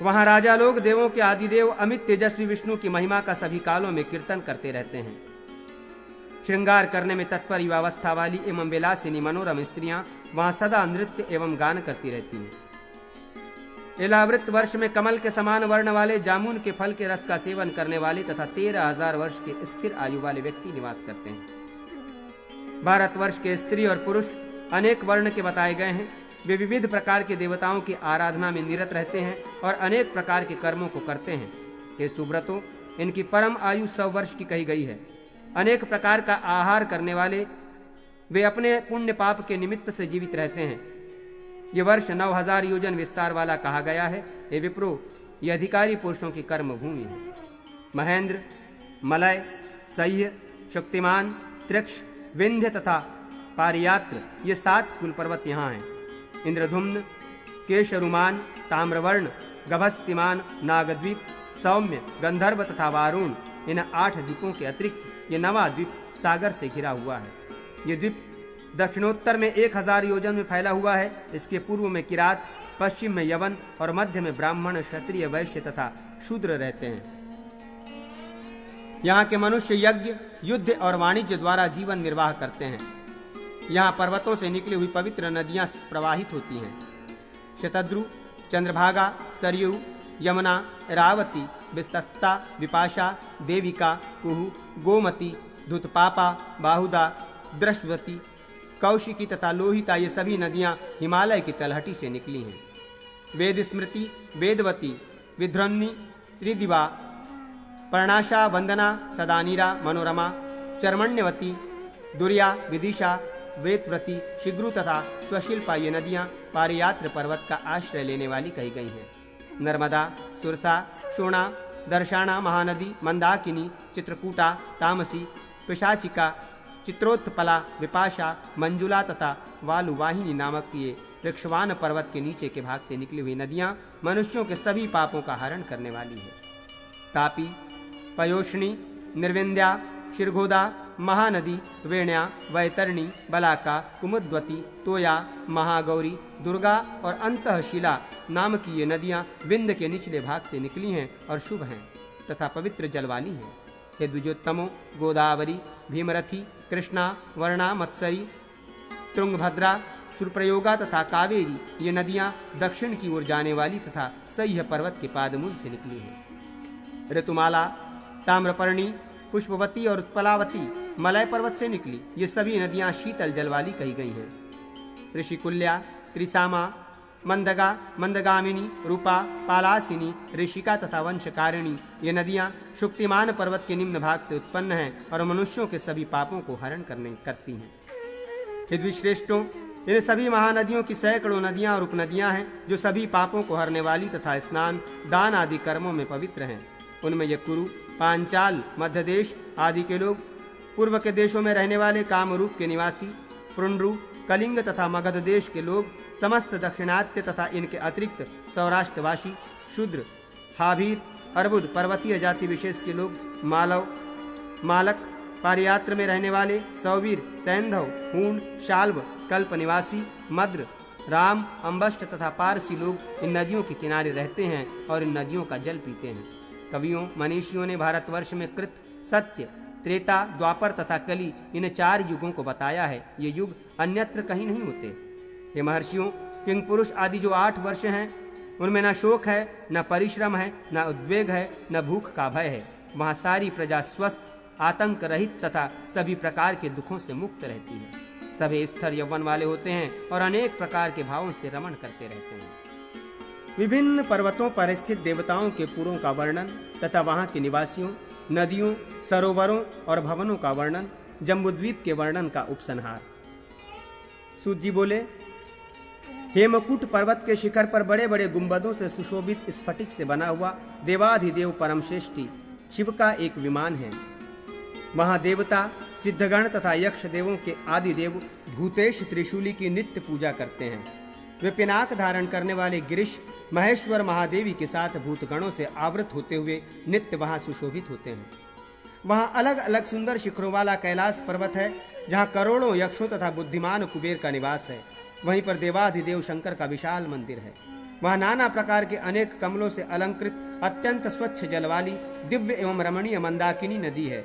वहां राजा लोग देवों के आदिदेव अमित तेजस्वी विष्णु की महिमा का सभी कालों में कीर्तन करते रहते हैं। श्रृंगार करने में तत्पर युवावस्था वाली एवं विलासिनी मनोरम स्त्रियां वहां सदा नृत्य एवं गान करती रहती हैं। एलावृत वर्ष में कमल के समान वर्ण वाले जामुन के फल के रस का सेवन करने वाले तथा 13,000 वर्ष के स्थिर आयु वाले व्यक्ति निवास करते हैं। भारतवर्ष के स्त्री और पुरुष अनेक वर्ण के बताए गए हैं। वे विविध प्रकार के देवताओं की आराधना में निरत रहते हैं और अनेक प्रकार के कर्मों को करते हैं। ये सुव्रतों, इनकी परम आयु 100 वर्ष की कही गई है। अनेक प्रकार का आहार करने वाले वे अपने पुण्य पाप के निमित्त से जीवित रहते हैं। ये वर्ष 9,000 योजन विस्तार वाला कहा गया है। हे विप्रो, ये अधिकारी पुरुषों की कर्म भूमि है। महेंद्र, मलय, सह्य, शक्तिमान, त्रिक्ष, विंध्य तथा पारियात्र ये 7 कुल पर्वत यहाँ हैं। इंद्रधुम्न, केशरुमान, ताम्रवर्ण, गभस्तिमान, नागद्वीप, सौम्य, गंधर्व तथा वारुण, इन 8 द्वीपों के अतिरिक्त ये 9वां द्वीप सागर से घिरा हुआ है। ये द्वीप दक्षिणोत्तर में 1,000 योजन में फैला हुआ है। इसके पूर्व में किरात, पश्चिम में यवन और मध्य में ब्राह्मण, क्षत्रिय, वैश्य तथा शूद्र रहते हैं। यहाँ के मनुष्य यज्ञ, युद्ध और वाणिज्य द्वारा जीवन निर्वाह करते हैं। यहाँ पर्वतों से निकली हुई पवित्र नदियां प्रवाहित होती हैं। शतद्रु, चंद्रभागा, सरयू, यमुना, रावती, विस्तस्ता, विपाशा, देविका, कुहू, गोमती, धुतपापा, बाहुदा, दृष्टवती, कौशिकी तथा लोहिता ये सभी नदियां हिमालय की तलहटी से निकली हैं। वेद स्मृति, वेदवती, विध्रन्नी, त्रिदिवा, पर्णाशा, वंदना, सदानीरा, मनोरमा, चर्मण्यवती, दुर्या, विदिशा, वेतव्रती, शिग्रु तथा स्वशिल्पा ये नदियां पारियात्र पर्वत का आश्रय लेने वाली कही गई हैं। नर्मदा, सुरसा, शोणा, दर्शाना, महानदी, मंदाकिनी, चित्रकूटा, तामसी, पिशाचिका, चित्रोत्पला, विपाशा, मंजुला तथा वालुवाहिनी नामक ये ऋक्षवान पर्वत के नीचे के भाग से निकली हुई नदियां मनुष्यों के सभी पापों का हरण करने वाली है। तापी, पयोष्णी, निर्विंध्या, शिरघोदा, महानदी, वेण्या, वैतरणी, बलाका, कुमुद्वती, तोया, महागौरी, दुर्गा और अंतःशिला नाम की ये नदियां विंध्य के निचले भाग से निकली हैं और शुभ हैं तथा पवित्र जल वाली हैं। हे द्विजोत्तमों, गोदावरी, भीमरथी, कृष्णा, वर्णा, मत्सरी, तुंगभद्रा, सुरप्रयोगा तथा कावेरी ये नदियां दक्षिण की ओर जाने वाली तथा सह्य पर्वत के पादमूल से निकली हैं। ऋतुमाला, ताम्रपर्णी, पुष्पवती और उत्पलावती मलय पर्वत से निकली ये सभी नदियां शीतल जल वाली कही गई हैं। ऋषिकुल्या, त्रिसामा, मंदगा, मंदगामिनी, रूपा, पालासिनी, ऋषिका तथा वंशकारिणी ये नदियां शुक्तिमान पर्वत के निम्न भाग से उत्पन्न हैं और मनुष्यों के सभी पापों को हरण करती हैं। हे द्विश्रेष्ठों, इन सभी महानदियों की सैकड़ों नदियां और उपनदियां हैं जो सभी पापों को हरने वाली तथा स्नान, दान आदि कर्मों में पवित्र हैं। उनमें ये कुरु, पांचाल, मध्य देश आदि के लोग, पूर्व के देशों में रहने वाले कामरूप के निवासी, पुंड्रु, कलिंग तथा मगध देश के लोग, समस्त दक्षिणात्य तथा इनके अतिरिक्त सौराष्ट्रवासी, शूद्र, हाभीर, अर्बुद पर्वतीय जाति विशेष के लोग, मालव, मालक, पारियात्र में रहने वाले, सौवीर, सैंधव, हूण, शाल्व, कल्प निवासी, मद्र, राम, अम्बष्ट तथा पारसी लोग इन नदियों के किनारे रहते हैं और इन नदियों का जल पीते हैं। कवियों, मनीषियों ने भारतवर्ष में कृत, सत्य, त्रेता, द्वापर तथा कली इन 4 युगों को बताया है। ये युग अन्यत्र कहीं नहीं होते। हे महर्षियों, किंग पुरुष आदि जो 8 वर्ष हैं उनमें न शोक है, न परिश्रम है, न उद्वेग है, न भूख का भय है। वहाँ सारी प्रजा स्वस्थ, आतंक रहित तथा सभी प्रकार के दुखों से मुक्त रहती है। सभी स्तर यौवन वाले होते हैं और अनेक प्रकार के भावों से रमण करते रहते हैं। विभिन्न पर्वतों पर स्थित देवताओं के पुरों का वर्णन तथा वहां के निवासियों, नदियों, सरोवरों और भवनों का वर्णन, जम्बूद्वीप के वर्णन का उपसंहार। सूत जी बोले, हेमकूट पर्वत के शिखर पर बड़े बड़े गुंबदों से सुशोभित स्फटिक से बना हुआ देवाधिदेव परमश्रेष्ठी शिव का एक विमान है। वहां देवता, सिद्धगण तथा यक्ष देवों के आदि देव भूतेश त्रिशूली की नित्य पूजा करते हैं। वे पिनाक धारण करने वाले गिरीश महेश्वर महादेवी के साथ भूतगणों से आवृत होते हुए नित्य वहां सुशोभित होते हैं। वहां अलग अलग सुंदर शिखरों वाला कैलाश पर्वत है जहां करोड़ों यक्षों तथा बुद्धिमान कुबेर का निवास है। वहीं पर देवाधिदेव शंकर का विशाल मंदिर है। वह नाना प्रकार के अनेक कमलों से अलंकृत अत्यंत स्वच्छ जल वाली दिव्य एवं रमणीय मंदाकिनी नदी है।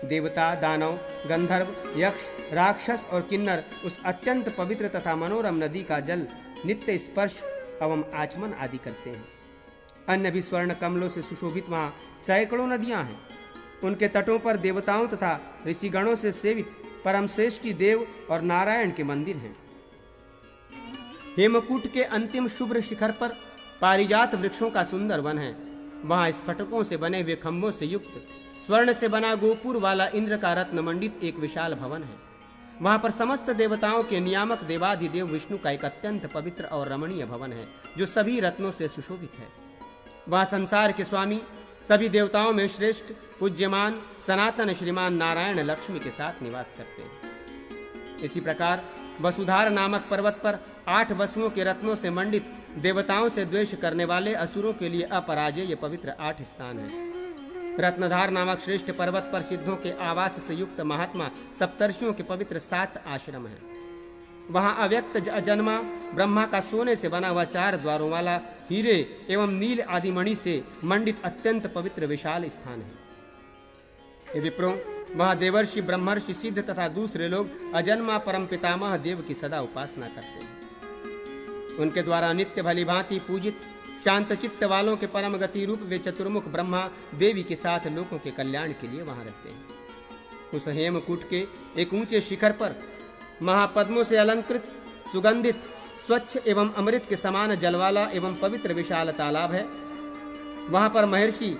देवता, दानव, गंधर्व, यक्ष, राक्षस और किन्नर उस अत्यंत पवित्र तथा मनोरम नदी का जल नित्य स्पर्श एवं आचमन आदि करते हैं। अन्य भी स्वर्ण कमलों से सुशोभित वहाँ सैकड़ों नदियां हैं। उनके तटों पर देवताओं तथा ऋषिगणों से सेवित परमश्रेष्ठी देव और नारायण के मंदिर हैं। हेमकूट के अंतिम शुभ्र शिखर पर पारिजात वृक्षों का सुंदर वन है। वहां स्फटिकों से बने हुए खंभों से युक्त स्वर्ण से बना गोपुर वाला इंद्र का रत्न मंडित एक विशाल भवन है। वहां पर समस्त देवताओं के नियामक देवाधिदेव विष्णु का एक अत्यंत पवित्र और रमणीय भवन है, जो सभी रत्नों से सुशोभित है। वहां संसार के स्वामी, सभी देवताओं में श्रेष्ठ, पूज्यमान, सनातन श्रीमान नारायण लक्ष्मी के साथ निवास करते हैं। इसी प्रकार वसुधार नामक पर्वत पर 8 वसुओं के रत्नों से मंडित देवताओं से द्वेष करने वाले असुरों के लिए अपराजेय पवित्र 8 स्थान हैं। रत्नधार नामक श्रेष्ठ पर्वत पर सिद्धों के आवास से युक्त महात्मा सप्तर्षियों के पवित्र 7 आश्रम हैं। वहां अव्यक्त अजन्मा ब्रह्मा का सोने से बना हुआ 4 द्वारों वाला हीरे एवं नील आदि मणि से मंडित अत्यंत पवित्र विशाल स्थान है। हे विप्रों, वहां देवर्षि, ब्रह्मर्षि, सिद्ध तथा दूसरे लोग अजन्मा परम पितामह देव की सदा उपासना करते हैं। उनके द्वारा नित्य भली भांति पूजित शांत चित्त वालों के परम गति रूप वे चतुर्मुख ब्रह्मा देवी के साथ लोगों के कल्याण के लिए वहां रहते हैं। उस हेमकूट के एक ऊंचे शिखर पर महापद्मों से अलंकृत सुगंधित स्वच्छ एवं अमृत के समान जलवाला एवं पवित्र विशाल तालाब है। वहां पर महर्षि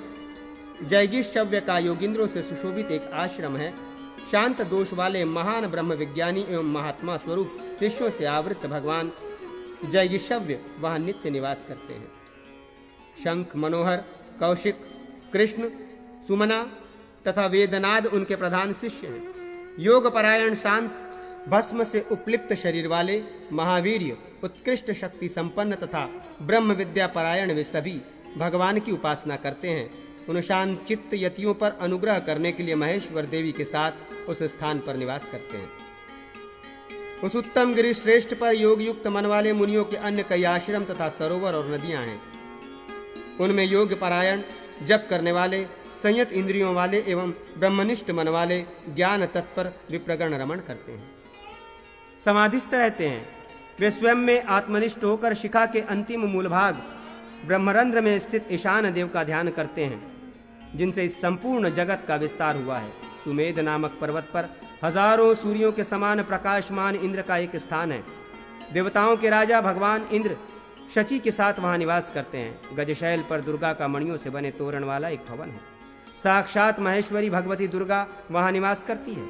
जैगिष्ठव्य का योगिंद्रों से सुशोभित एक आश्रम है। शांत दोष वाले महान ब्रह्म विज्ञानी एवं महात्मा स्वरूप शिष्यों से आवृत भगवान जैगिष्ठव्य वहां नित्य निवास करते हैं। शंख, मनोहर, कौशिक, कृष्ण, सुमना तथा वेदनाद उनके प्रधान शिष्य हैं। योग परायण, शांत, भस्म से उपलिप्त शरीर वाले, महावीर्य, उत्कृष्ट शक्ति संपन्न तथा ब्रह्म विद्या परायण वे सभी भगवान की उपासना करते हैं। उन शांत चित्त यतियों पर अनुग्रह करने के लिए महेश्वर देवी के साथ उस स्थान पर निवास करते हैं। उस उत्तम गिरि श्रेष्ठ पर योग युक्त मन वाले मुनियों के अन्य कई आश्रम तथा सरोवर और नदियां हैं। उनमें योग परायण, जप करने वाले, संयत इंद्रियों वाले एवं ब्रह्मनिष्ठ मन वाले ज्ञान तत्पर विप्रगण रमण करते हैं, समाधिस्थ रहते हैं। वे स्वयं में आत्मनिष्ठ होकर शिखा के अंतिम मूल भाग ब्रह्मरंध्र में स्थित ईशान देव का ध्यान करते हैं, जिनसे इस संपूर्ण जगत का विस्तार हुआ है। सुमेध नामक पर्वत पर हजारों सूर्यों के समान प्रकाशमान इंद्र का एक स्थान है। देवताओं के राजा भगवान इंद्र शची के साथ वहां निवास करते हैं। गजशैल पर दुर्गा का मणियों से बने तोरण वाला एक भवन है। साक्षात महेश्वरी भगवती दुर्गा वहां निवास करती है।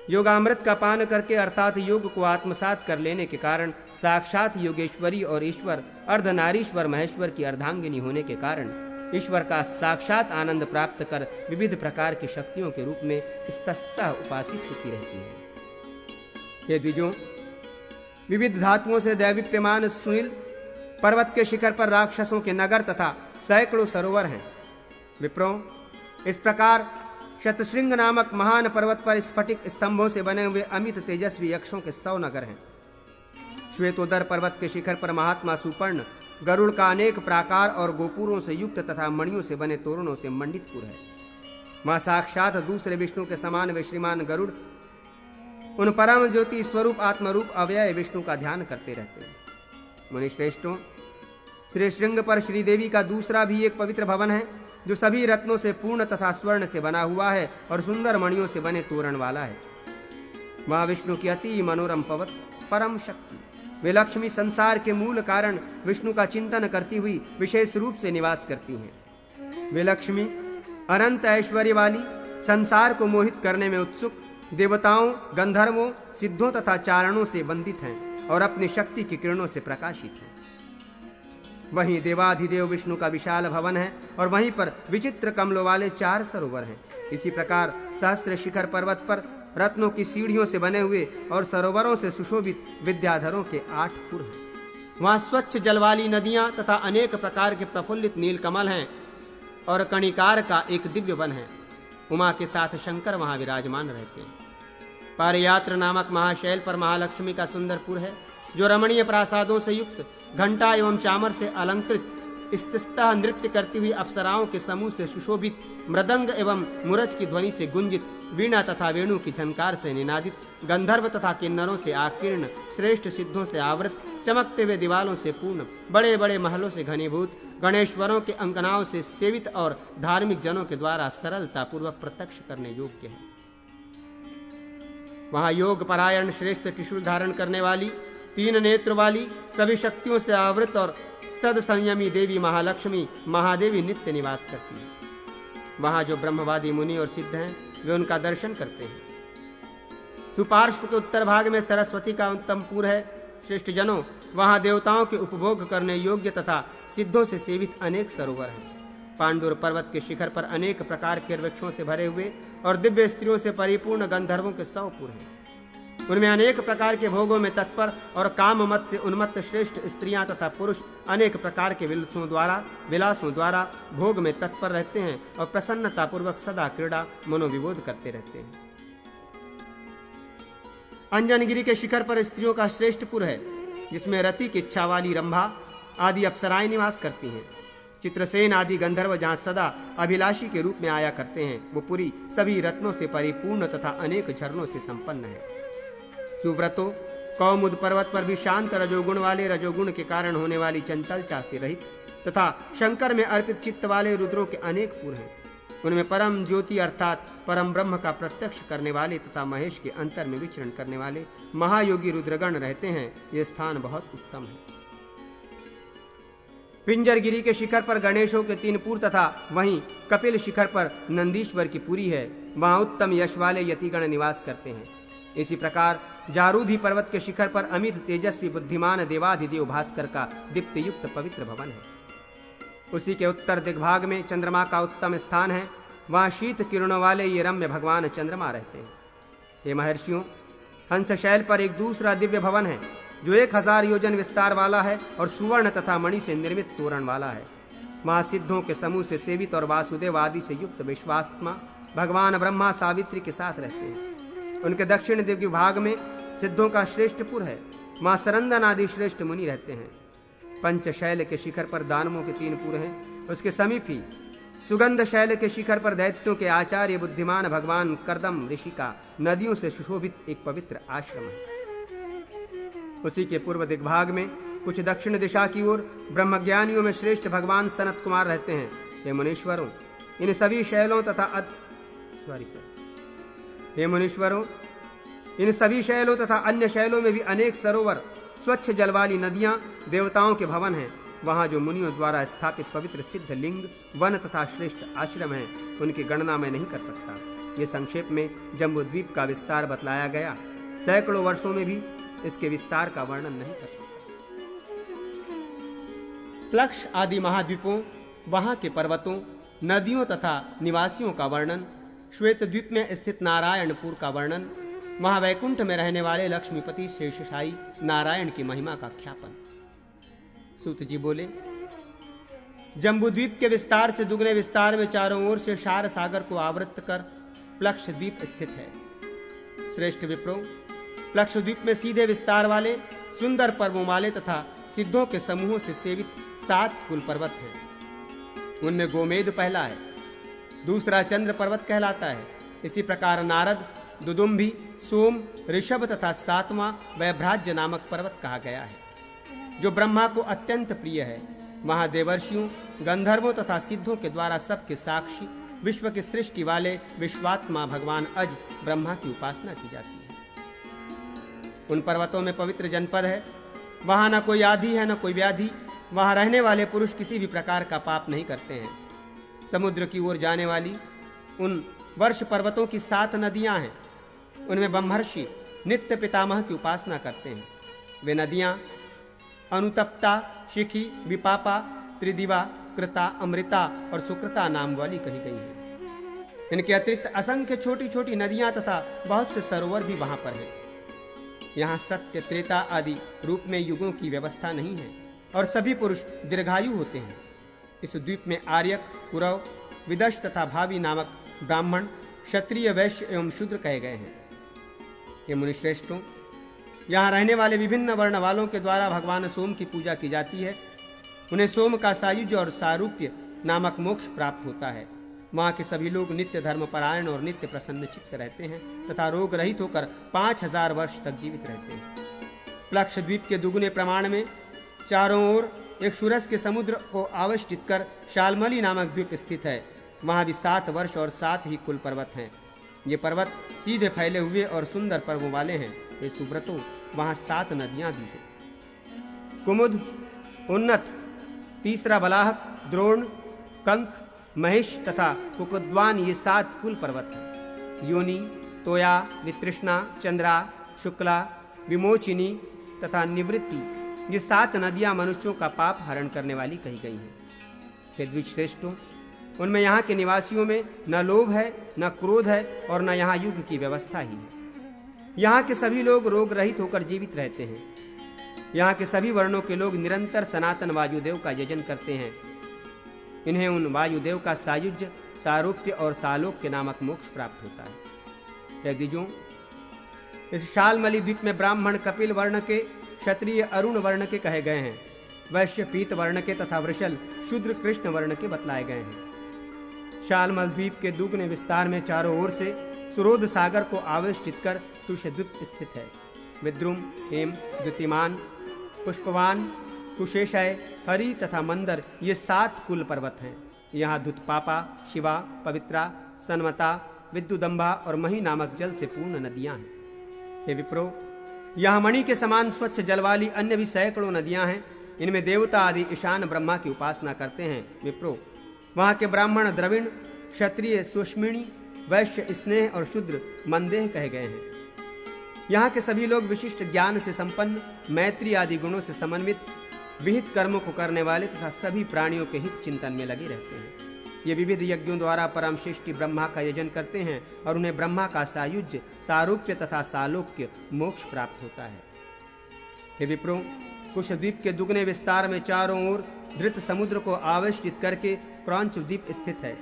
योगामृत का पान करके अर्थात योग को आत्मसात कर लेने के कारण साक्षात योगेश्वरी और ईश्वर अर्धनारीश्वर महेश्वर की अर्धांगिनी होने के कारण ईश्वर का साक्षात आनंद प्राप्त कर विविध प्रकार की शक्तियों के रूप में स्तस्तः उपासित होती रहती है। हे द्विजों, विविध धातुओं से दैवीप्यमान सुनील पर्वत के शिखर पर राक्षसों के नगर तथा सैकड़ों सरोवर हैं। विप्रों, इस प्रकार शतशृंग नामक महान पर्वत पर स्फटिक स्तंभों से बने हुए अमित तेजस्वी यक्षों के 100 नगर हैं। श्वेतोदर पर्वत के शिखर पर महात्मा सुपर्ण गरुड़ का अनेक प्राकार और गोपुरों से युक्त तथा मणियों से बने तोरणों से मंडित पुर है। वहां साक्षात दूसरे विष्णु के समान वे श्रीमान गरुड़ उन परम ज्योति स्वरूप आत्मरूप अव्यय विष्णु का ध्यान करते रहते हैं। मुनिश्रेष्ठों, श्री श्रृंग पर श्रीदेवी का दूसरा भी एक पवित्र भवन है, जो सभी रत्नों से पूर्ण तथा स्वर्ण से बना हुआ है और सुंदर मणियों से बने तोरण वाला है। वहां विष्णु की अति मनोरम पवत परम शक्ति वे लक्ष्मी संसार के मूल कारण विष्णु का चिंतन करती हुई विशेष रूप से निवास करती हैं। वे लक्ष्मी अनंत ऐश्वर्य वाली, संसार को मोहित करने में उत्सुक, देवताओं, गंधर्वों, सिद्धों तथा चारणों से वंदित हैं और अपनी शक्ति की किरणों से प्रकाशित हैं। वहीं देवाधिदेव विष्णु का विशाल भवन है और वहीं पर विचित्र कमलों वाले 4 सरोवर हैं। इसी प्रकार सहस्त्र शिखर पर्वत पर रत्नों की सीढ़ियों से बने हुए और सरोवरों से सुशोभित विद्याधरों के 8 पुर हैं। वहां स्वच्छ जल वाली नदियां तथा अनेक प्रकार के प्रफुल्लित नीलकमल हैं और कणिकार का एक दिव्य वन है। उमा के साथ शंकर वहां विराजमान रहते हैं। पारयात्र नामक महाशैल पर महालक्ष्मी का सुंदर पुर है, जो रमणीय प्रासादों से युक्त घंटा एवं चामर से अलंकृत स्तः नृत्य करती हुई अप्सराओं के समूह से सुशोभित, मृदंग एवं मुरज की ध्वनि से गुंजित, वीणा तथा वेणु की झनकार से निनादित, गंधर्व तथा किन्नरों से आकीर्ण, श्रेष्ठ सिद्धों से आवृत, चमकते हुए दीवालों से पूर्ण, बड़े बड़े महलों से घनीभूत, गणेश्वरों के अंगनाओं से सेवित और धार्मिक जनों के द्वारा सरलता पूर्वक प्रत्यक्ष करने योग्य है। वहां योग परायण, श्रेष्ठ त्रिशूल धारण करने वाली, 3 नेत्र वाली, सभी शक्तियों से आवृत और सद संयमी देवी महालक्ष्मी महादेवी नित्य निवास करती है। वहां जो ब्रह्मवादी मुनि और सिद्ध हैं वे उनका दर्शन करते हैं। सुपार्श्व के उत्तर भाग में सरस्वती का उत्तम पुर है। श्रेष्ठ जनों, वहां देवताओं के उपभोग करने योग्य तथा सिद्धों से सेवित अनेक सरोवर हैं। पांडुर पर्वत के शिखर पर अनेक प्रकार के वृक्षों से भरे हुए और दिव्य स्त्रियों से परिपूर्ण गंधर्वों के 100 पुर हैं। उनमें अनेक प्रकार के भोगों में तत्पर और काम मत से उन्मत्त श्रेष्ठ स्त्रियां तथा पुरुष अनेक प्रकार के विलासों द्वारा भोग में तत्पर रहते हैं और प्रसन्नता पूर्वक सदा क्रीड़ा मनोविबोध करते रहते हैं। अंजनगिरी के शिखर पर स्त्रियों का श्रेष्ठ पुर है, जिसमें रति की इच्छा वाली रंभा आदि अप्सराएं निवास करती हैं। चित्रसेन आदि गंधर्व जहां सदा अभिलाषी के रूप में आया करते हैं, वो पुरी सभी रत्नों से परिपूर्ण तथा अनेक झरनों से संपन्न है। सुव्रतो, कौमुद पर्वत पर भी शांत रजोगुण वाले, रजोगुण के कारण होने वाली चंचलता से रहित तथा शंकर में अर्पित चित्त वाले रुद्रों के अनेक पुर हैं। उनमें परम ज्योति अर्थात परम ब्रह्म का प्रत्यक्ष करने वाले तथा महेश के अंतर में विचरण करने वाले महायोगी रुद्रगण रहते हैं। ये स्थान बहुत उत्तम है। पिंजरगिरी के शिखर पर गणेशों के 3 पुर तथा वहीं कपिल शिखर पर नंदीश्वर की पुरी है। वहां उत्तम यश वाले यतिगण निवास करते हैं। इसी प्रकार जारूधि पर्वत के शिखर पर अमित तेजस्वी बुद्धिमान देवाधिदेव भास्कर का दीप्ति युक्त पवित्र भवन है। उसी के उत्तर दिग्भाग में चंद्रमा का उत्तम स्थान है। वहां शीत किरणों वाले ये रम्य भगवान चंद्रमा रहते हैं। हे महर्षियों, हंसशैल पर एक दूसरा दिव्य भवन है, जो 1000 योजन विस्तार वाला है और सुवर्ण तथा मणि से निर्मित तोरण वाला है। वहां सिद्धों के समूह से सेवित और वासुदेव आदि से युक्त विश्वात्मा भगवान ब्रह्मा सावित्री के साथ रहते हैं। उनके दक्षिण दिव्य भाग में सिद्धों का श्रेष्ठ पुर है। वहां सरंदन आदि श्रेष्ठ मुनि रहते हैं। पंचशैल के शिखर पर दानवों के 3 पुर हैं। उसके समीप ही सुगंध शैल के शिखर पर दैत्यों के आचार्य बुद्धिमान भगवान कर्दम ऋषि का नदियों से सुशोभित एक पवित्र आश्रम है। उसी के पूर्व दिग्भाग में कुछ दक्षिण दिशा की ओर ब्रह्मज्ञानियों में श्रेष्ठ भगवान सनत कुमार रहते हैं। हे मुनीश्वरों, इन सभी शैलों तथा इन सभी शैलों तथा अन्य शैलों में भी अनेक सरोवर, स्वच्छ जल वाली नदियां, देवताओं के भवन हैं। वहां जो मुनियों द्वारा स्थापित पवित्र सिद्ध लिंग, वन तथा श्रेष्ठ आश्रम हैं, उनकी गणना मैं नहीं कर सकता। ये संक्षेप में जम्बूद्वीप का विस्तार बतलाया गया। सैकड़ों वर्षों में भी इसके विस्तार का वर्णन नहीं कर सकता। प्लक्ष आदि महाद्वीपों, वहां के पर्वतों, नदियों तथा निवासियों का वर्णन, श्वेत द्वीप में स्थित नारायणपुर का वर्णन, वहां वैकुंठ में रहने वाले लक्ष्मीपति शेषशाही नारायण की महिमा का ख्यापन। सूत जी बोले, जम्बूद्वीप के विस्तार से दुगने विस्तार में चारों ओर से क्षार सागर को आवृत कर प्लक्ष द्वीप स्थित है। श्रेष्ठ विप्रो, प्लक्ष द्वीप में सीधे विस्तार वाले सुंदर पर्वों वाले तथा सिद्धों के समूहों से सेवित 7 कुल पर्वत हैं। उनमें गोमेद पहला है, दूसरा चंद्र पर्वत कहलाता है। इसी प्रकार नारद, दुदुम्भी, सोम, ऋषभ तथा 7वां वैभ्राज्य नामक पर्वत कहा गया है, जो ब्रह्मा को अत्यंत प्रिय है। वहां देवर्षियों, गंधर्वों तथा सिद्धों के द्वारा सबके साक्षी विश्व की सृष्टि वाले विश्वात्मा भगवान अज ब्रह्मा की उपासना की जाती है। उन पर्वतों में पवित्र जनपद है। वहां न कोई आधि है न कोई व्याधि। वहां रहने वाले पुरुष किसी भी प्रकार का पाप नहीं करते हैं। समुद्र की ओर जाने वाली उन वर्ष पर्वतों की 7 नदियां हैं। उनमें ब्रह्मर्षि नित्य पितामह की उपासना करते हैं। वे नदियां अनुतप्ता, शिखी, विपापा, त्रिदिवा, कृता, अमृता और सुकृता नाम वाली कही गई है। इनके अतिरिक्त असंख्य छोटी छोटी नदियां तथा बहुत से सरोवर भी वहां पर हैं। यहाँ सत्य, त्रेता आदि रूप में युगों की व्यवस्था नहीं है और सभी पुरुष दीर्घायु होते हैं। इस द्वीप में आर्यक, कुरव, विदश तथा भावी नामक ब्राह्मण, क्षत्रिय, वैश्य एवं शूद्र कहे गए हैं। ये मुनिश्रेष्ठों, यहाँ रहने वाले विभिन्न वर्ण वालों के द्वारा भगवान सोम की पूजा की जाती है। उन्हें सोम का सायुज्य और सारूप्य नामक मोक्ष प्राप्त होता है। वहाँ के सभी लोग नित्य धर्मपरायण और नित्य प्रसन्न चित्त रहते हैं तथा रोग रहित होकर 5000 वर्ष तक जीवित रहते हैं। प्लक्ष द्वीप के दुगुने प्रमाण में चारों ओर एक सुरस के समुद्र को आवेष्टित कर शालमली नामक द्वीप स्थित है। वहाँ भी 7 वर्ष और 7 ही कुल पर्वत हैं। ये पर्वत सीधे फैले हुए और सुंदर पर्वों वाले हैं। ये सुव्रतों, वहाँ 7 नदियां भी हैं। कुमुद, उन्नत, तीसरा बलाहक, द्रोण, कंक, महेश तथा कुकुद्वान ये 7 कुल पर्वत हैं। योनि, तोया, वितृष्णा, चंद्रा, शुक्ला, विमोचिनी तथा निवृत्ति ये 7 नदियां मनुष्यों का पाप हरण करने वाली कही गई हैं। हे द्विजश्रेष्ठों, उनमें यहाँ के निवासियों में न लोभ है, न क्रोध है और न यहाँ युग की व्यवस्था ही है। यहाँ के सभी लोग रोग रहित होकर जीवित रहते हैं। यहाँ के सभी वर्णों के लोग निरंतर सनातन वायुदेव का यजन करते हैं। इन्हें उन वायुदेव का सायुज्य, सारूप्य और सालोक्य नामक मोक्ष प्राप्त होता है। हे द्विजों, इस शालमली द्वीप में ब्राह्मण कपिल वर्ण के, क्षत्रिय अरुण वर्ण के कहे गए हैं, वैश्य पीत वर्ण के तथा वृषल शूद्र कृष्ण वर्ण के बतलाए गए हैं। शालमल द्वीप के दुगने विस्तार में चारों ओर से सुरोध सागर को आवेष्टित कर तुषद्वीप स्थित है। विद्रुम, हेम, द्युतिमान, पुष्पवान, कुशेशय, हरि तथा मंदर ये 7 कुल पर्वत हैं। यहाँ धुतपापा, शिवा, पवित्रा, सन्मता, विद्युदंबा और मही नामक जल से पूर्ण नदियां हैं। हे विप्रो, यहाँ मणि के समान स्वच्छ जल वाली अन्य भी सैकड़ों नदियां हैं। इनमें देवता आदि ईशान ब्रह्मा की उपासना करते हैं। विप्रो, वहाँ के ब्राह्मण द्रविण, क्षत्रिय सुष्मिणी, वैश्य स्नेह और शूद्र मंदेह कहे गए हैं। यहाँ के सभी लोग विशिष्ट ज्ञान से संपन्न, मैत्री आदि गुणों से समन्वित, विहित कर्मों को करने वाले तथा सभी प्राणियों के हित चिंतन में लगे रहते हैं। ये विविध यज्ञों द्वारा परम श्रेष्ठ ब्रह्मा का यजन करते हैं और उन्हें ब्रह्मा का सायुज्य, सारूप्य तथा सालोक्य मोक्ष प्राप्त होता है। हे विप्रो, कुशद्वीप के दुगने विस्तार में चारों ओर धृत समुद्र को आवेष्टित करके क्रौंच द्वीप स्थित है।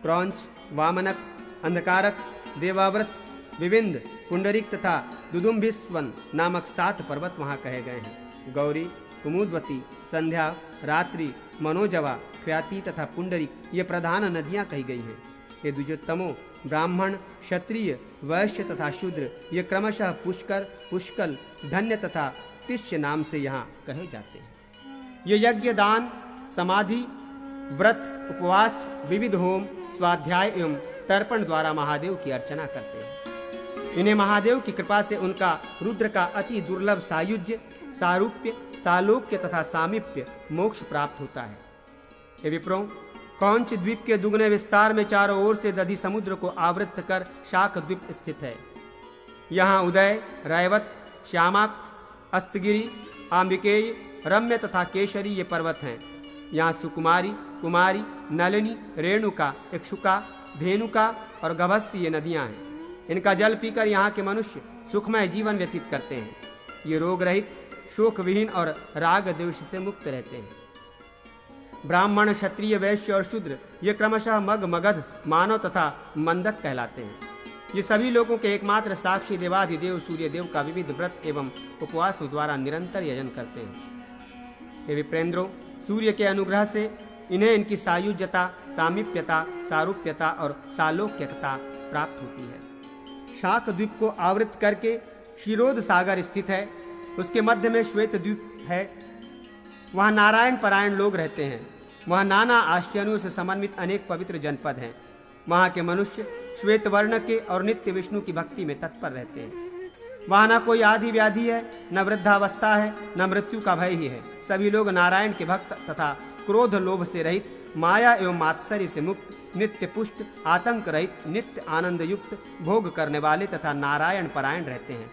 क्रौंच, वामनक, अंधकारक, देवाव्रत, विविंद, पुंडरिक तथा दुदुम्भिस्वन नामक 7 पर्वत वहाँ कहे गए हैं। गौरी, कुमुदवती, संध्या, रात्रि, मनोजवा, ख्याति तथा पुंडरिक ये प्रधान नदियां कही गई हैं। ये द्विजोत्तमों, ब्राह्मण, क्षत्रिय, वैश्य तथा शूद्र ये क्रमशः पुष्कर, पुष्कल, धन्य तथा तिष्य नाम से यहाँ कहे जाते हैं। ये यज्ञ, दान, समाधि, व्रत, उपवास, विविध होम, स्वाध्याय एवं तर्पण द्वारा महादेव की अर्चना करते हैं। इन्हें महादेव की कृपा से उनका रुद्र का अति दुर्लभ सायुज्य, सारूप्य, सालोक्य तथा सामीप्य मोक्ष प्राप्त होता है। हे विप्रो, कौंच द्वीप के दुगने विस्तार में चारों ओर से दधि समुद्र को आवृत कर शाक द्वीप स्थित है। यहाँ उदय, रैवत, श्यामाक, अस्तगिरी, आम्बिकेय, रम्य तथा केशरी ये पर्वत हैं। यहाँ सुकुमारी, कुमारी, नलिनी, रेणुका, इक्षुका, धेनुका और गभस्ती ये नदियां हैं। इनका जल पीकर यहाँ के मनुष्य सुखमय जीवन व्यतीत करते हैं। ये रोग रहित, शोक विहीन और राग द्वेष से मुक्त रहते हैं। ब्राह्मण, क्षत्रिय, वैश्य और शूद्र ये क्रमशः मग, मगध, मानव तथा मंदक कहलाते हैं। ये सभी लोगों के एकमात्र साक्षी देवाधिदेव सूर्य देव का विविध व्रत एवं उपवासों द्वारा निरंतर यजन करते हैं। हे विप्रेंद्रो, सूर्य के अनुग्रह से इन्हें इनकी सायुज्यता, सामीप्यता, सारूप्यता और सालोक्यता प्राप्त होती है। शाक द्वीप को आवृत करके क्षीरोद सागर स्थित है। उसके मध्य में श्वेत द्वीप है। वहाँ नारायण परायण लोग रहते हैं। वहाँ नाना आश्चर्यों से समन्वित अनेक पवित्र जनपद हैं। वहाँ के मनुष्य श्वेत वर्ण के और नित्य विष्णु की भक्ति में तत्पर रहते हैं। वहाँ न कोई आदि व्याधि है, न वृद्धावस्था है, न मृत्यु का भय ही है। सभी लोग नारायण के भक्त तथा क्रोध लोभ से रहित, माया एवं मात्सर्य से मुक्त, नित्य पुष्ट, आतंक रहित, नित्य आनंद युक्त, भोग करने वाले तथा नारायण परायण रहते हैं।